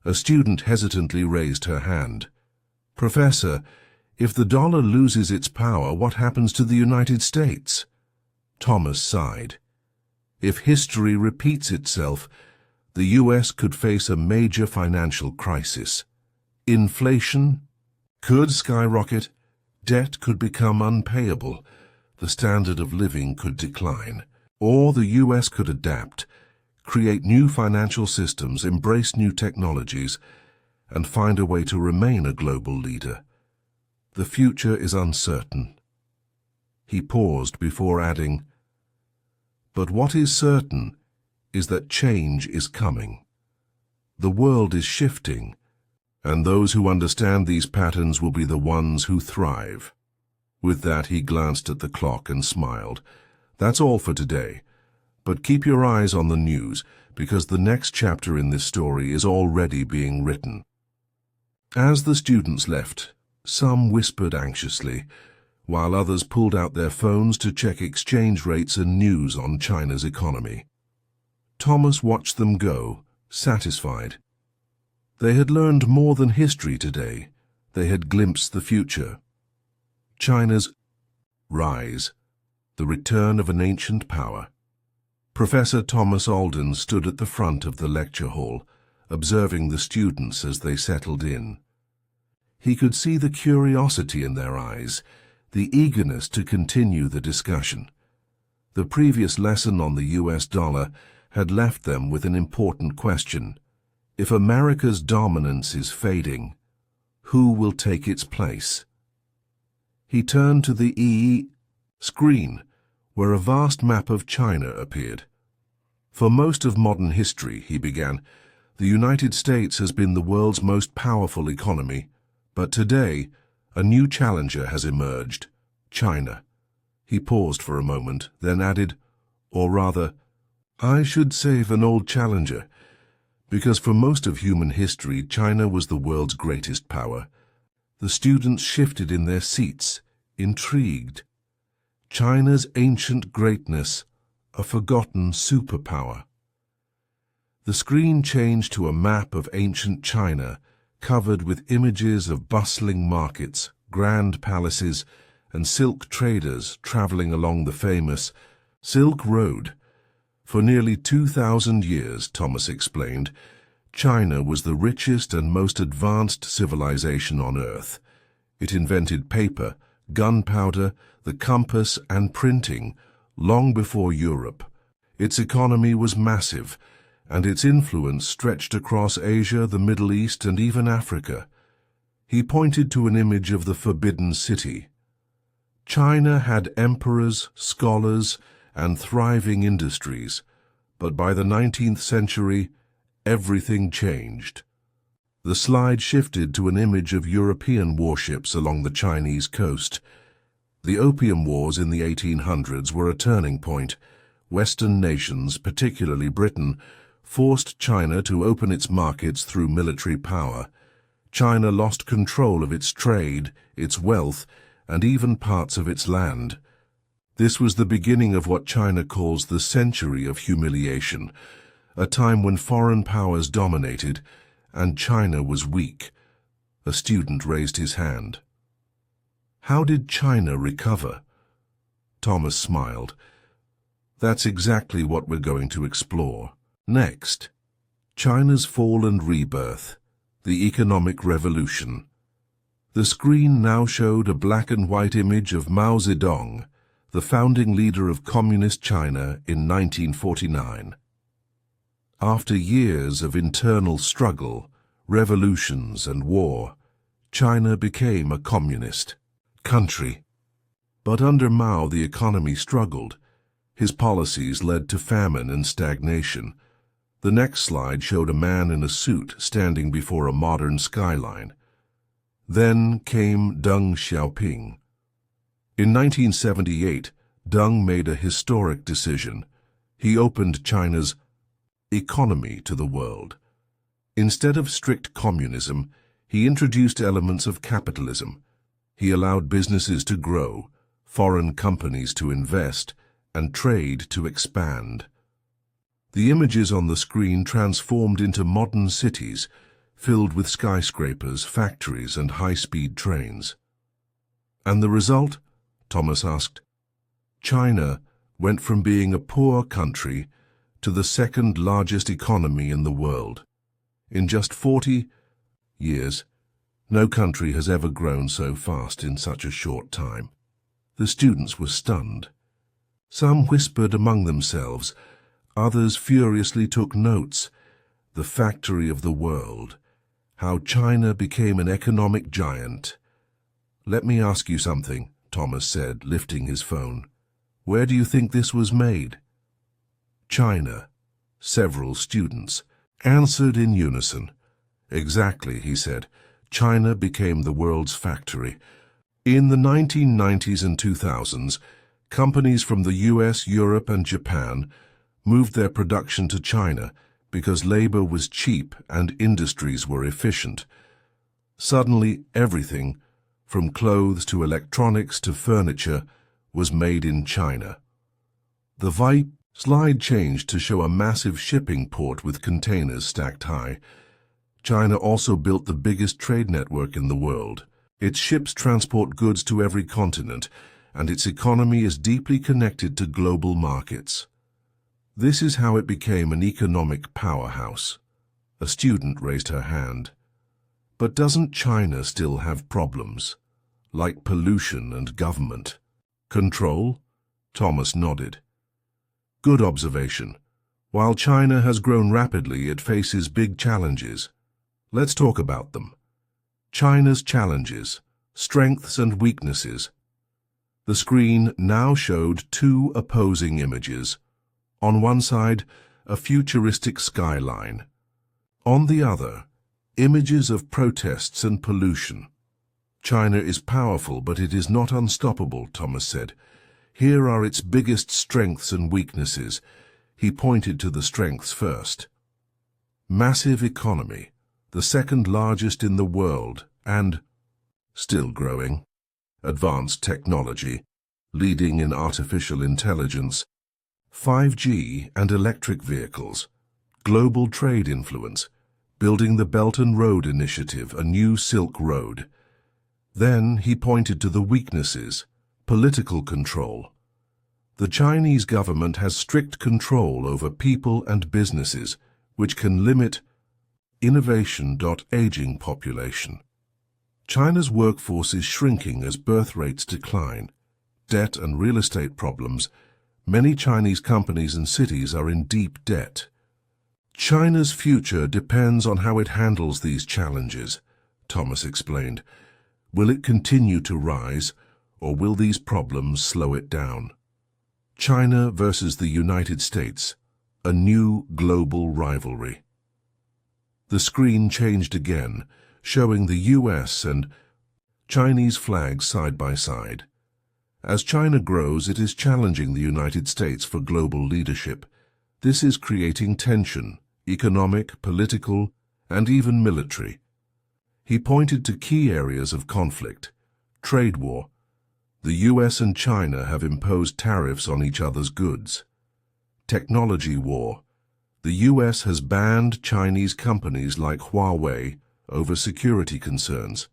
A student hesitantly raised her hand. Professor, if the dollar loses its power, what happens to the United States? Thomas sighed. If history repeats itself, the US could face a major financial crisis. Inflation could skyrocket, debt could become unpayable, the standard of living could decline, or the US could adapt, create new financial systems, embrace new technologies, and find a way to remain a global leader. The future is uncertain. He paused before adding, but what is certain is that change is coming. The world is shifting, and those who understand these patterns will be the ones who thrive. With that, he glanced at the clock and smiled. That's all for today. But keep your eyes on the news, because the next chapter in this story is already being written. As the students left, some whispered anxiously, while others pulled out their phones to check exchange rates and news on China's economy. Thomas watched them go, satisfied. They had learned more than history today. They had glimpsed the future. China's rise, the return of an ancient power. Professor Thomas Alden stood at the front of the lecture hall, observing the students as they settled in. He could see the curiosity in their eyes, the eagerness to continue the discussion. The previous lesson on the US dollar had left them with an important question. If America's dominance is fading, who will take its place? He turned to the screen, where a vast map of China appeared. For most of modern history, he began, the United States has been the world's most powerful economy, but today, a new challenger has emerged, China. He paused for a moment, then added, or rather, I should save an old challenger, because for most of human history, China was the world's greatest power. The students shifted in their seats, intrigued. China's ancient greatness, a forgotten superpower. The screen changed to a map of ancient China, covered with images of bustling markets, grand palaces, and silk traders traveling along the famous Silk Road. For nearly 2,000 years, Thomas explained, China was the richest and most advanced civilization on Earth. It invented paper, gunpowder, the compass, and printing long before Europe. Its economy was massive, and its influence stretched across Asia, the Middle East, and even Africa. He pointed to an image of the Forbidden City. China had emperors, scholars, and thriving industries, but by the 19th century, everything changed. The slide shifted to an image of European warships along the Chinese coast. The Opium Wars in the 1800s were a turning point. Western nations, particularly Britain, forced China to open its markets through military power. China lost control of its trade, its wealth, and even parts of its land. This was the beginning of what China calls the century of humiliation, a time when foreign powers dominated and China was weak. A student raised his hand. How did China recover? Thomas smiled. That's exactly what we're going to explore. Next, China's fall and rebirth, the economic revolution. The screen now showed a black and white image of Mao Zedong, the founding leader of Communist China in 1949. After years of internal struggle, revolutions and war, China became a communist country. But under Mao, the economy struggled. His policies led to famine and stagnation. The next slide showed a man in a suit standing before a modern skyline. Then came Deng Xiaoping. In 1978, Deng made a historic decision. He opened China's economy to the world. Instead of strict communism, he introduced elements of capitalism. He allowed businesses to grow, foreign companies to invest, and trade to expand. The images on the screen transformed into modern cities, filled with skyscrapers, factories, and high-speed trains. And the result? Thomas asked. China went from being a poor country to the second largest economy in the world. In just 40 years, no country has ever grown so fast in such a short time. The students were stunned. Some whispered among themselves, others furiously took notes. The factory of the world. How China became an economic giant. Let me ask you something, Thomas said, lifting his phone. Where do you think this was made? China. Several students answered in unison. Exactly, he said. China became the world's factory. In the 1990s and 2000s, companies from the US, Europe, and Japan moved their production to China because labor was cheap and industries were efficient. Suddenly, everything, from clothes to electronics to furniture, was made in China. The slide changed to show a massive shipping port with containers stacked high. China also built the biggest trade network in the world. Its ships transport goods to every continent, and its economy is deeply connected to global markets. This is how it became an economic powerhouse. A student raised her hand. But doesn't China still have problems, like pollution and government control? Thomas nodded. Good observation. While China has grown rapidly, it faces big challenges. Let's talk about them. China's challenges, strengths and weaknesses. The screen now showed two opposing images. On one side, a futuristic skyline. On the other, images of protests and pollution. China is powerful, but it is not unstoppable, Thomas said. Here are its biggest strengths and weaknesses. He pointed to the strengths first. Massive economy, the second largest in the world, and still growing. Advanced technology, leading in artificial intelligence, 5G and electric vehicles, global trade influence, building the Belt and Road Initiative, a new Silk Road. Then he pointed to the weaknesses, political control. The Chinese government has strict control over people and businesses, which can limit innovation. Aging population. China's workforce is shrinking as birth rates decline. Debt and real estate problems. Many Chinese companies and cities are in deep debt. China's future depends on how it handles these challenges, Thomas explained. Will it continue to rise, or will these problems slow it down? China versus the United States, a new global rivalry. The screen changed again, showing the US and Chinese flags side by side. As China grows, it is challenging the United States for global leadership. This is creating tension, economic, political, and even military. He pointed to key areas of conflict. Trade war. The US and China have imposed tariffs on each other's goods. Technology war. The US has banned Chinese companies like Huawei over security concerns.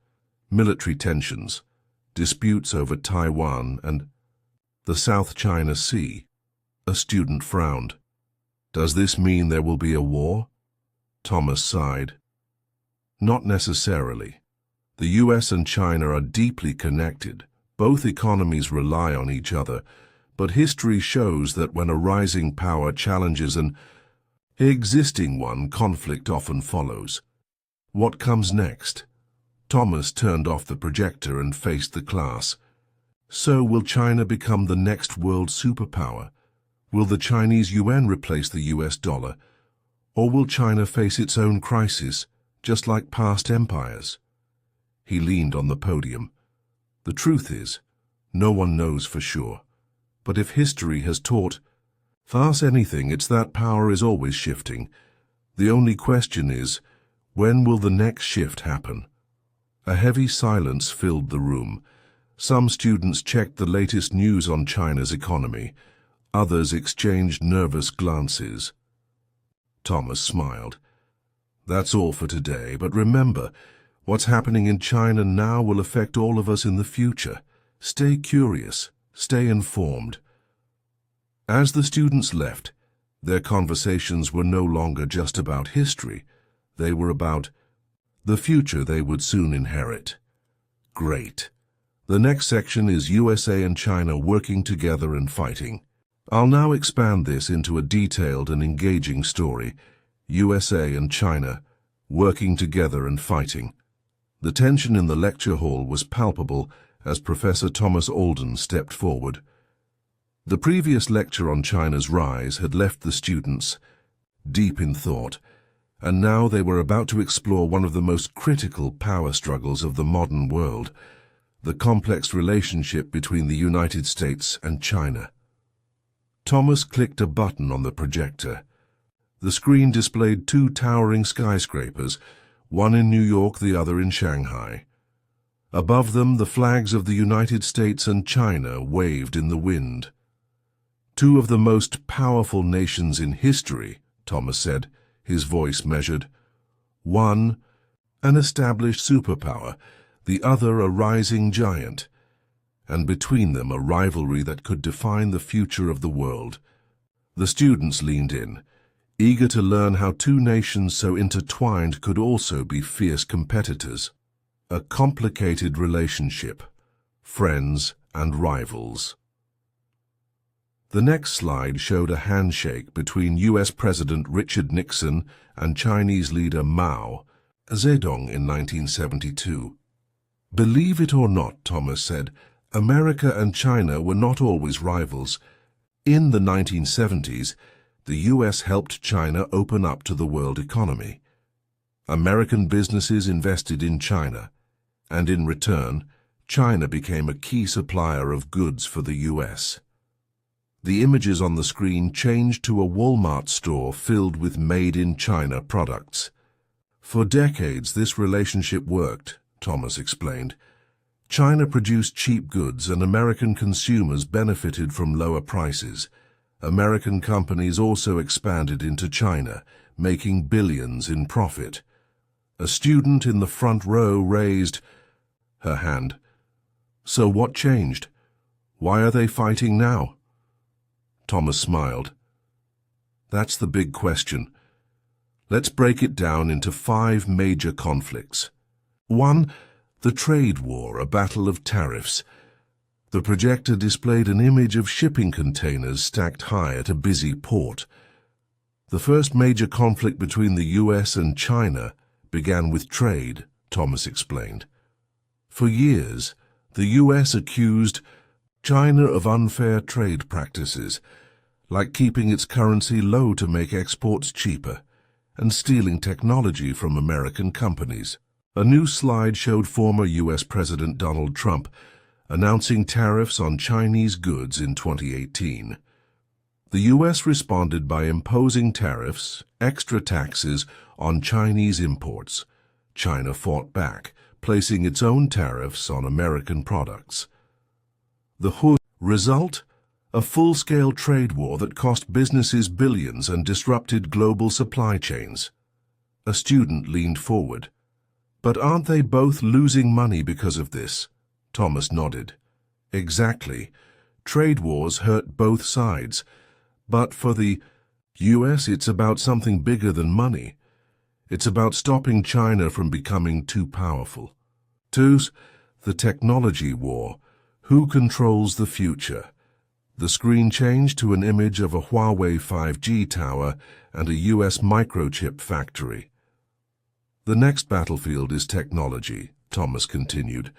Military tensions. Disputes over Taiwan and the South China Sea. A student frowned. Does this mean there will be a war? Thomas sighed. Not necessarily. The US and China are deeply connected. Both economies rely on each other, but history shows that when a rising power challenges an existing one, conflict often follows. What comes next? Thomas turned off the projector and faced the class. So will China become the next world superpower? Will the Chinese yuan replace the US dollar? Or will China face its own crisis, just like past empires? He leaned on the podium. The truth is, no one knows for sure. But if history has taught us anything, it's that power is always shifting. The only question is, when will the next shift happen? A heavy silence filled the room. Some students checked the latest news on China's economy. Others exchanged nervous glances. Thomas smiled. That's all for today, but remember, what's happening in China now will affect all of us in the future. Stay curious, stay informed. As the students left, their conversations were no longer just about history. They were about the future they would soon inherit. Great. The next section is USA and China working together and fighting. I'll now expand this into a detailed and engaging story. USA and China working together and fighting. The tension in the lecture hall was palpable as Professor Thomas Alden stepped forward. The previous lecture on China's rise had left the students deep in thought, and now they were about to explore one of the most critical power struggles of the modern world, the complex relationship between the United States and China. Thomas clicked a button on the projector. The screen displayed two towering skyscrapers, one in New York, the other in Shanghai. Above them, the flags of the United States and China waved in the wind. Two of the most powerful nations in history, Thomas said, his voice measured. One, an established superpower, the other a rising giant, and between them a rivalry that could define the future of the world. The students leaned in, eager to learn how two nations so intertwined could also be fierce competitors. A complicated relationship, friends and rivals. The next slide showed a handshake between U.S. President Richard Nixon and Chinese leader Mao Zedong in 1972. Believe it or not, Thomas said, America and China were not always rivals. In the 1970s, the U.S. helped China open up to the world economy. American businesses invested in China, and in return, China became a key supplier of goods for the U.S. The images on the screen changed to a Walmart store filled with made-in-China products. For decades, this relationship worked, Thomas explained. China produced cheap goods and American consumers benefited from lower prices. American companies also expanded into China, making billions in profit. A student in the front row raised her hand. So what changed? Why are they fighting now? Thomas smiled. That's the big question. Let's break it down into 5 major conflicts. 1. The trade war, a battle of tariffs. The projector displayed an image of shipping containers stacked high at a busy port. The first major conflict between the US and China began with trade, Thomas explained. For years, the US accused China of unfair trade practices, like keeping its currency low to make exports cheaper, and stealing technology from American companies. A new slide showed former US President Donald Trump announcing tariffs on Chinese goods in 2018. The US responded by imposing tariffs, extra taxes, on Chinese imports. China fought back, placing its own tariffs on American products. The result? A full-scale trade war that cost businesses billions and disrupted global supply chains. A student leaned forward. But aren't they both losing money because of this? Thomas nodded. Exactly. Trade wars hurt both sides. But for the US, it's about something bigger than money. It's about stopping China from becoming too powerful. 2. The technology war. Who controls the future? The screen changed to an image of a Huawei 5G tower and a US microchip factory. The next battlefield is technology, Thomas continued.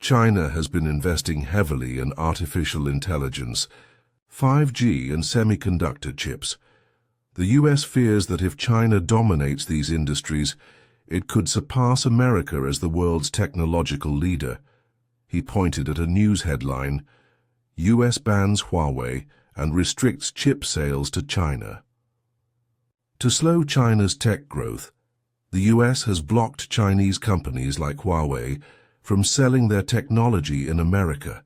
China has been investing heavily in artificial intelligence, 5G and semiconductor chips. The US fears that if China dominates these industries, it could surpass America as the world's technological leader. He pointed at a news headline, US bans Huawei and restricts chip sales to China. To slow China's tech growth, the US has blocked Chinese companies like Huawei from selling their technology in America.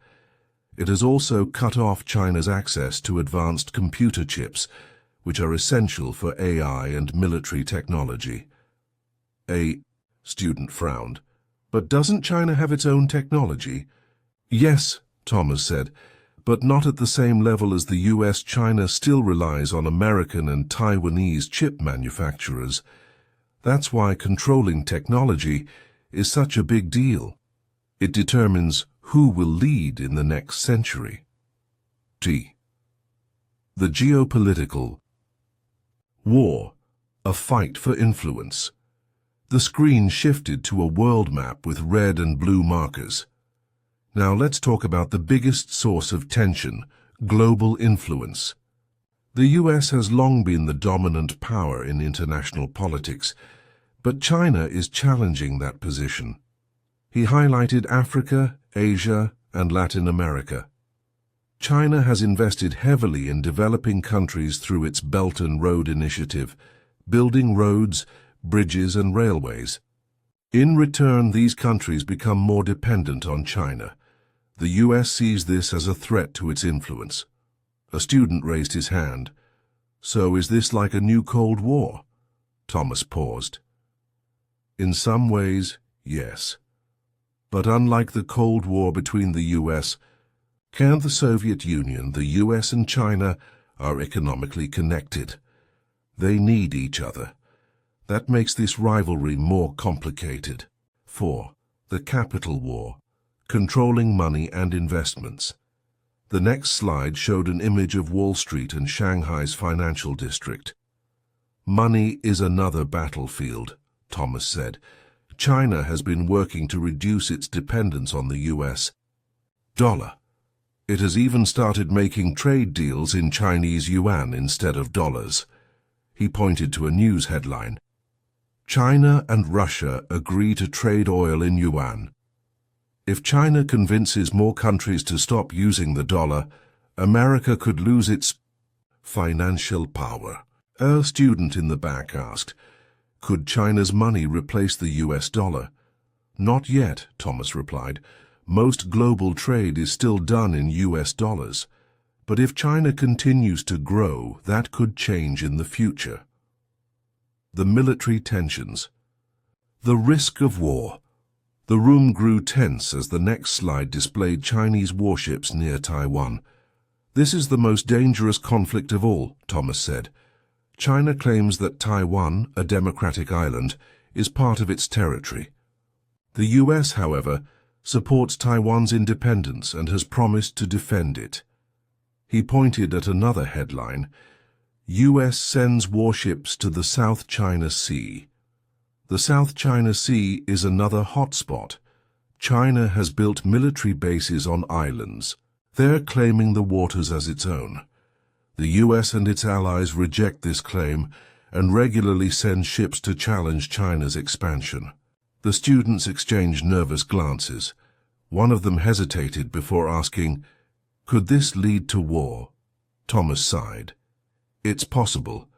It has also cut off China's access to advanced computer chips, which are essential for AI and military technology. A student frowned. But doesn't China have its own technology? Yes, Thomas said, but not at the same level as the US. China still relies on American and Taiwanese chip manufacturers. That's why controlling technology is such a big deal. It determines who will lead in the next century. T. The geopolitical war, a fight for influence. The screen shifted to a world map with red and blue markers. Now let's talk about the biggest source of tension, global influence. The US has long been the dominant power in international politics, but China is challenging that position. He highlighted Africa, Asia, and Latin America. China has invested heavily in developing countries through its Belt and Road Initiative, building roads, bridges, and railways. In return, these countries become more dependent on China. The US sees this as a threat to its influence. A student raised his hand. So is this like a new Cold War? Thomas paused. In some ways, yes. But unlike the Cold War between the US and the Soviet Union, the US and China are economically connected. They need each other. That makes this rivalry more complicated. 4. The capital war, controlling money and investments. The next slide showed an image of Wall Street and Shanghai's financial district. Money is another battlefield, Thomas said. China has been working to reduce its dependence on the US dollar. It has even started making trade deals in Chinese yuan instead of dollars. He pointed to a news headline. China and Russia agree to trade oil in yuan. If China convinces more countries to stop using the dollar, America could lose its financial power. A student in the back asked, could China's money replace the US dollar? Not yet, Thomas replied. Most global trade is still done in US dollars. But if China continues to grow, that could change in the future. The military tensions. The risk of war. The room grew tense as the next slide displayed Chinese warships near Taiwan. This is the most dangerous conflict of all, Thomas said. China claims that Taiwan, a democratic island, is part of its territory. The US, however, supports Taiwan's independence and has promised to defend it. He pointed at another headline: US sends warships to the South China Sea. The South China Sea is another hotspot. China has built military bases on islands. They're claiming the waters as its own. The US and its allies reject this claim and regularly send ships to challenge China's expansion. The students exchanged nervous glances. One of them hesitated before asking, "Could this lead to war?" Thomas sighed. "It's possible,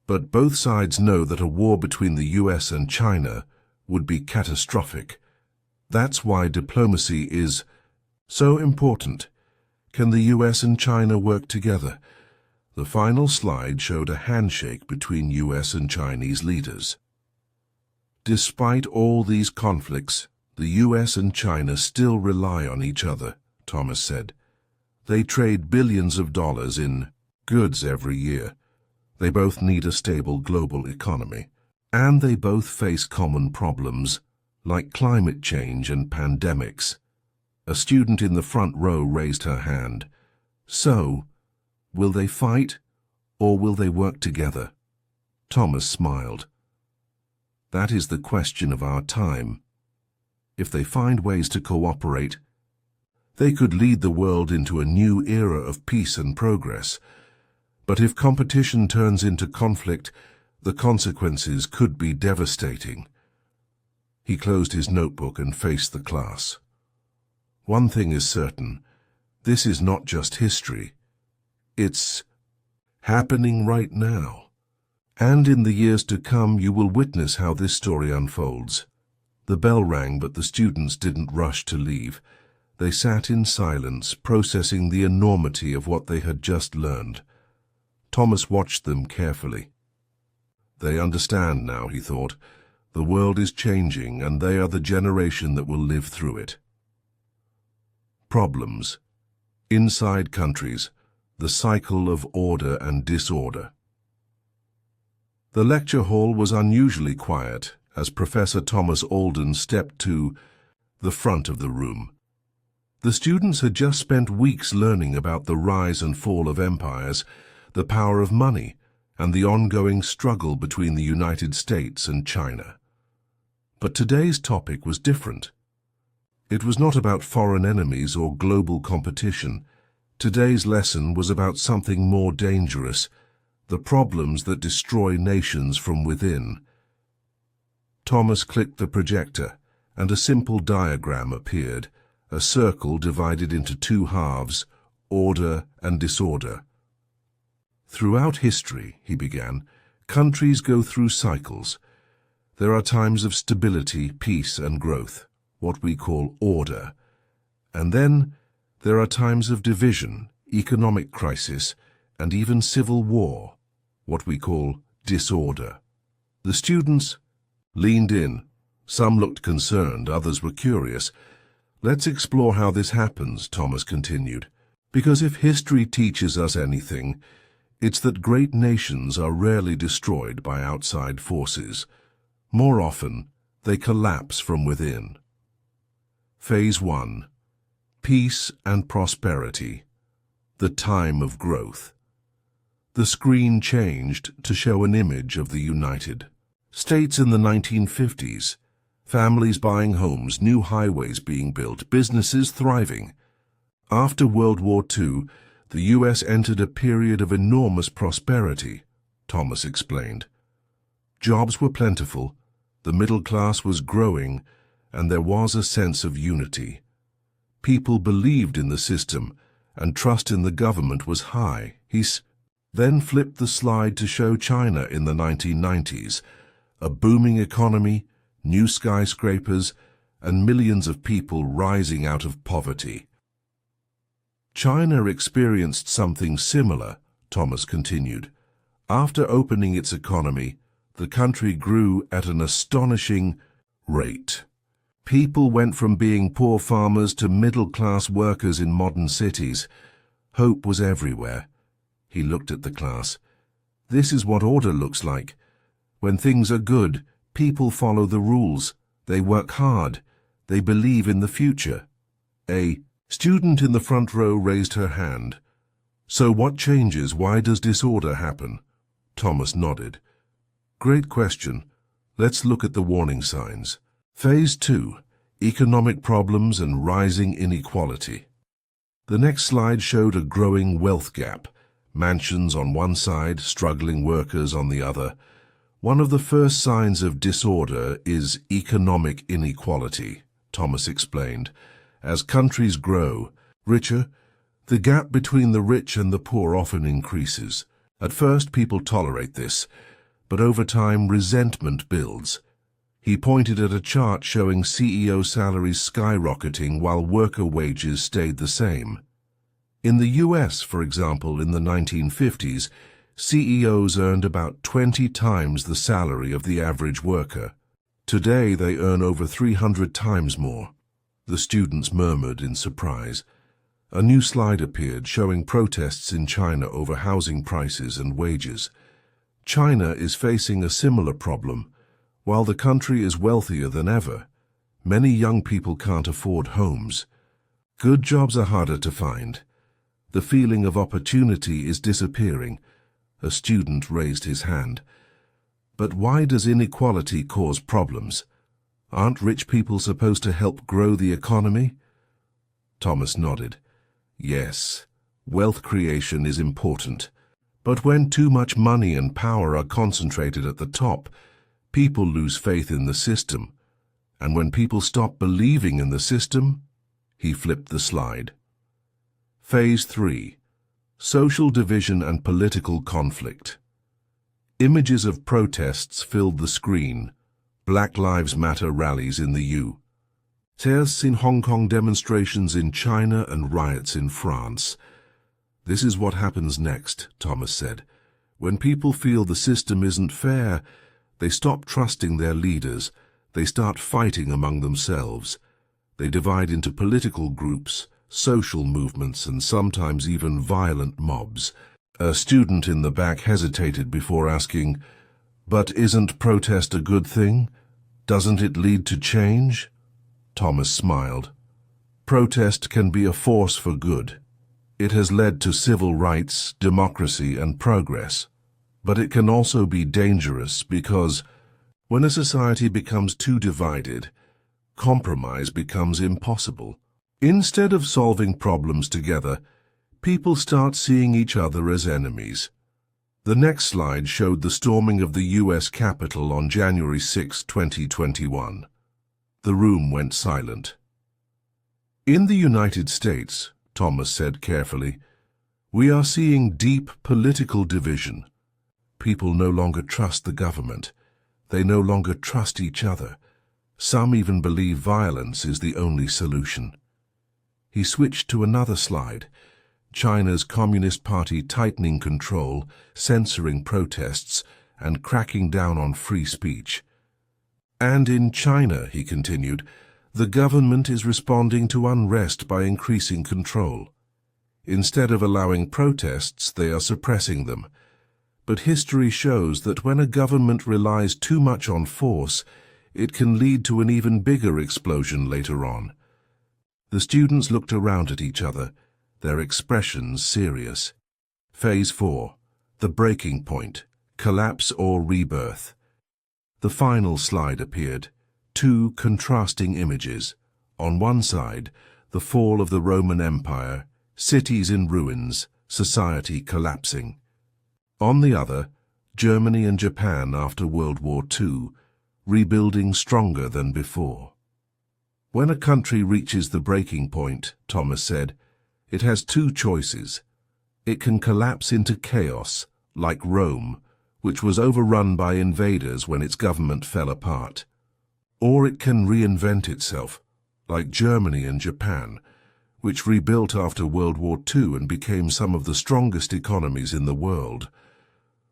but both sides know that a war between the US and China would be catastrophic. That's why diplomacy is so important. Can the US and China work together?" The final slide showed a handshake between US and Chinese leaders. Despite all these conflicts, the US and China still rely on each other, Thomas said. They trade billions of dollars in goods every year. They both need a stable global economy. And they both face common problems, like climate change and pandemics. A student in the front row raised her hand. So, will they fight, or will they work together? Thomas smiled. That is the question of our time. If they find ways to cooperate, they could lead the world into a new era of peace and progress. But if competition turns into conflict, the consequences could be devastating. He closed his notebook and faced the class. One thing is certain, this is not just history. It's happening right now. And in the years to come, you will witness how this story unfolds. The bell rang, but the students didn't rush to leave. They sat in silence, processing the enormity of what they had just learned. Thomas watched them carefully. They understand now, he thought. The world is changing, and they are the generation that will live through it. Problems. Inside countries. The cycle of order and disorder. The lecture hall was unusually quiet as Professor Thomas Alden stepped to the front of the room. The students had just spent weeks learning about the rise and fall of empires, the power of money, and the ongoing struggle between the United States and China. But today's topic was different. It was not about foreign enemies or global competition. Today's lesson was about something more dangerous, the problems that destroy nations from within. Thomas clicked the projector, and a simple diagram appeared, a circle divided into two halves, order and disorder. Throughout history, he began, countries go through cycles. There are times of stability, peace and growth, what we call order. And then there are times of division, economic crisis, and even civil war, what we call disorder. The students leaned in. Some looked concerned, others were curious. Let's explore how this happens, Thomas continued, because if history teaches us anything, it's that great nations are rarely destroyed by outside forces. More often, they collapse from within. Phase 1. Peace and prosperity. The time of growth. The screen changed to show an image of the United States in the 1950s. Families buying homes, new highways being built, businesses thriving. After World War II, the US entered a period of enormous prosperity, Thomas explained. Jobs were plentiful, the middle class was growing, and there was a sense of unity. People believed in the system, and trust in the government was high. He then flipped the slide to show China in the 1990s, a booming economy, new skyscrapers, and millions of people rising out of poverty. China experienced something similar, Thomas continued. After opening its economy, the country grew at an astonishing rate. People went from being poor farmers to middle-class workers in modern cities. Hope was everywhere. He looked at the class. This is what order looks like. When things are good, people follow the rules. They work hard. They believe in the future. A student in the front row raised her hand. So what changes? Why does disorder happen? Thomas nodded. Great question. Let's look at the warning signs. Phase 2. Economic problems and rising inequality. The next slide showed a growing wealth gap. Mansions on one side, struggling workers on the other. One of the first signs of disorder is economic inequality, Thomas explained. As countries grow richer, the gap between the rich and the poor often increases. At first, people tolerate this, but over time, resentment builds. He pointed at a chart showing CEO salaries skyrocketing while worker wages stayed the same. In the US, for example, in the 1950s, CEOs earned about 20 times the salary of the average worker. Today, they earn over 300 times more. The students murmured in surprise. A new slide appeared showing protests in China over housing prices and wages. China is facing a similar problem. While the country is wealthier than ever, many young people can't afford homes. Good jobs are harder to find. The feeling of opportunity is disappearing. A student raised his hand. But why does inequality cause problems? Aren't rich people supposed to help grow the economy? Thomas nodded. Yes, wealth creation is important. But when too much money and power are concentrated at the top, people lose faith in the system. And when people stop believing in the system, he flipped the slide. Phase 3. Social division and political conflict. Images of protests filled the screen. Black Lives Matter rallies in the U.S. in Hong Kong, demonstrations in China, and riots in France. This is what happens next, Thomas said. When people feel the system isn't fair, they stop trusting their leaders. They start fighting among themselves. They divide into political groups, social movements, and sometimes even violent mobs. A student in the back hesitated before asking, "But isn't protest a good thing? Doesn't it lead to change?" Thomas smiled. Protest can be a force for good. It has led to civil rights, democracy, and progress. But it can also be dangerous because when a society becomes too divided, compromise becomes impossible. Instead of solving problems together, people start seeing each other as enemies. The next slide showed the storming of the U.S. Capitol on January 6, 2021. The room went silent. In the United States, Thomas said carefully, we are seeing deep political division. People no longer trust the government. They no longer trust each other. Some even believe violence is the only solution. He switched to another slide. China's Communist Party tightening control, censoring protests, and cracking down on free speech. And in China, he continued, the government is responding to unrest by increasing control. Instead of allowing protests, they are suppressing them. But history shows that when a government relies too much on force, it can lead to an even bigger explosion later on. The students looked around at each other, their expressions serious. Phase 4. The breaking point. Collapse or rebirth. The final slide appeared. Two contrasting images. On one side, the fall of the Roman Empire, cities in ruins, society collapsing. On the other, Germany and Japan after World War II, rebuilding stronger than before. When a country reaches the breaking point, Thomas said, it has two choices. It can collapse into chaos, like Rome, which was overrun by invaders when its government fell apart. Or it can reinvent itself, like Germany and Japan, which rebuilt after World War II and became some of the strongest economies in the world.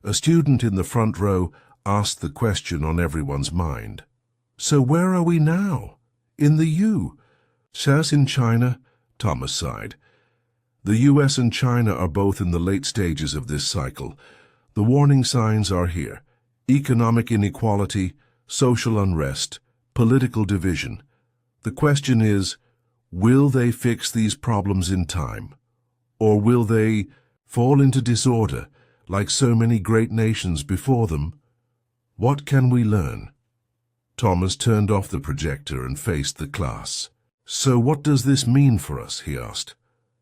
A student in the front row asked the question on everyone's mind. So where are we now? In the U.S. in China? Thomas sighed. The US and China are both in the late stages of this cycle. The warning signs are here: economic inequality, social unrest, political division. The question is, will they fix these problems in time? Or will they fall into disorder like so many great nations before them? What can we learn? Thomas turned off the projector and faced the class. "So what does this mean for us?" he asked.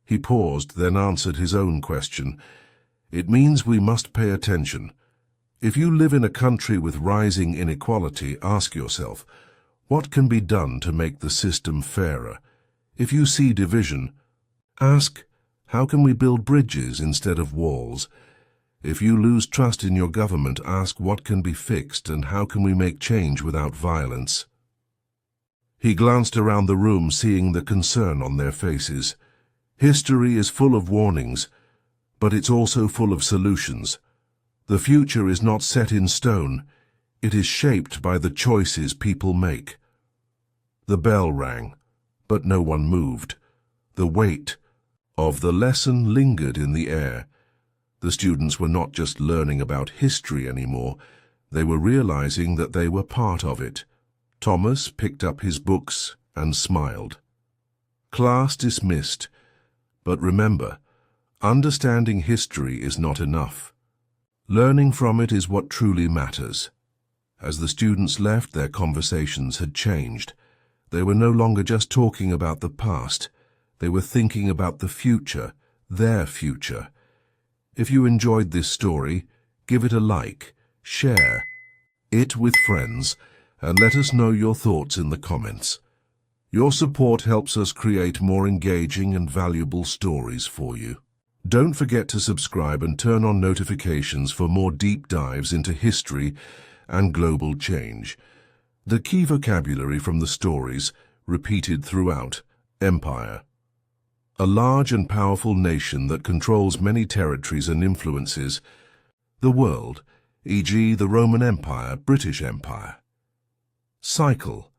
He paused, then answered his own question. "It means we must pay attention. If you live in a country with rising inequality, ask yourself, what can be done to make the system fairer? If you see division, ask, how can we build bridges instead of walls? If you lose trust in your government, ask what can be fixed and how can we make change without violence?" He glanced around the room, seeing the concern on their faces. History is full of warnings, but it's also full of solutions. The future is not set in stone. It is shaped by the choices people make. The bell rang, but no one moved. The weight of the lesson lingered in the air. The students were not just learning about history anymore. They were realizing that they were part of it. Thomas picked up his books and smiled. Class dismissed. But remember, understanding history is not enough. Learning from it is what truly matters. As the students left, their conversations had changed. They were no longer just talking about the past. They were thinking about the future, their future. If you enjoyed this story, give it a like, share it with friends, and let us know your thoughts in the comments. Your support helps us create more engaging and valuable stories for you. Don't forget to subscribe and turn on notifications for more deep dives into history and global change. The key vocabulary from the stories repeated throughout: empire. A large and powerful nation that controls many territories and influences the world, e.g. the Roman Empire, British Empire. Cycle.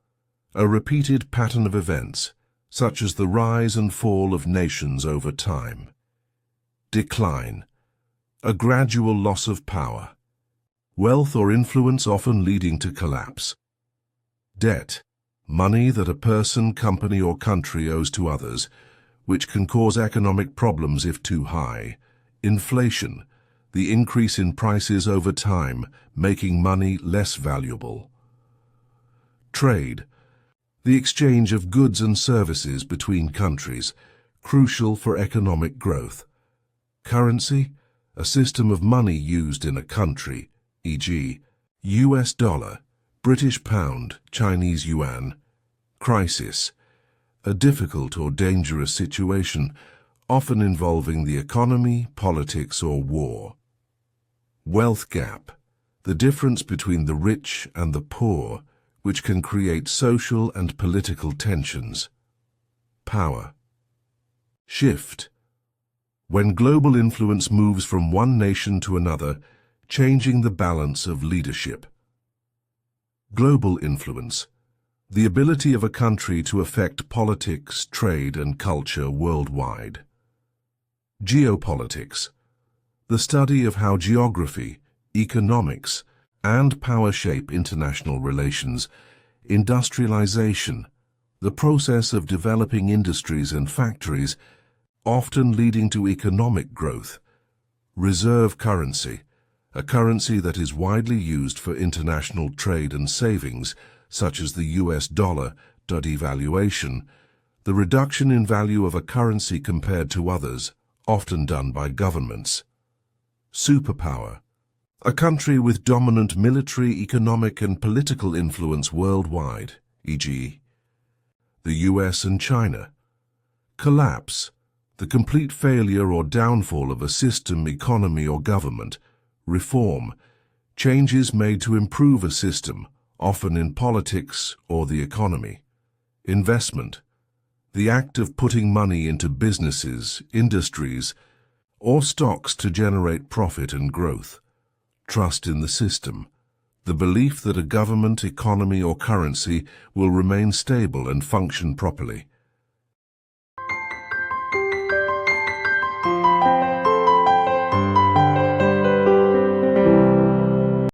A repeated pattern of events, such as the rise and fall of nations over time. Decline. A gradual loss of power. Wealth or influence often leading to collapse. Debt. Money that a person, company, or country owes to others, which can cause economic problems if too high. Inflation. The increase in prices over time, making money less valuable. Trade. The exchange of goods and services between countries, crucial for economic growth. Currency. A system of money used in a country, e.g. US dollar, British pound, Chinese yuan. Crisis. A difficult or dangerous situation, often involving the economy, politics, or war. Wealth gap. The difference between the rich and the poor, which can create social and political tensions. Power. Shift. When global influence moves from one nation to another, changing the balance of leadership. Global influence. The ability of a country to affect politics, trade, and culture worldwide. Geopolitics. The study of how geography, economics, and power shape international relations. Industrialization. The process of developing industries and factories, often leading to economic growth. Reserve currency. A currency that is widely used for international trade and savings, such as the US dollar, devaluation, the reduction in value of a currency compared to others, often done by governments. Superpower. A country with dominant military, economic, and political influence worldwide, e.g. the US and China. Collapse. The complete failure or downfall of a system, economy, or government. Reform. Changes made to improve a system, often in politics or the economy. Investment. The act of putting money into businesses, industries, or stocks to generate profit and growth. Trust in the system. The belief that a government, economy, or currency will remain stable and function properly.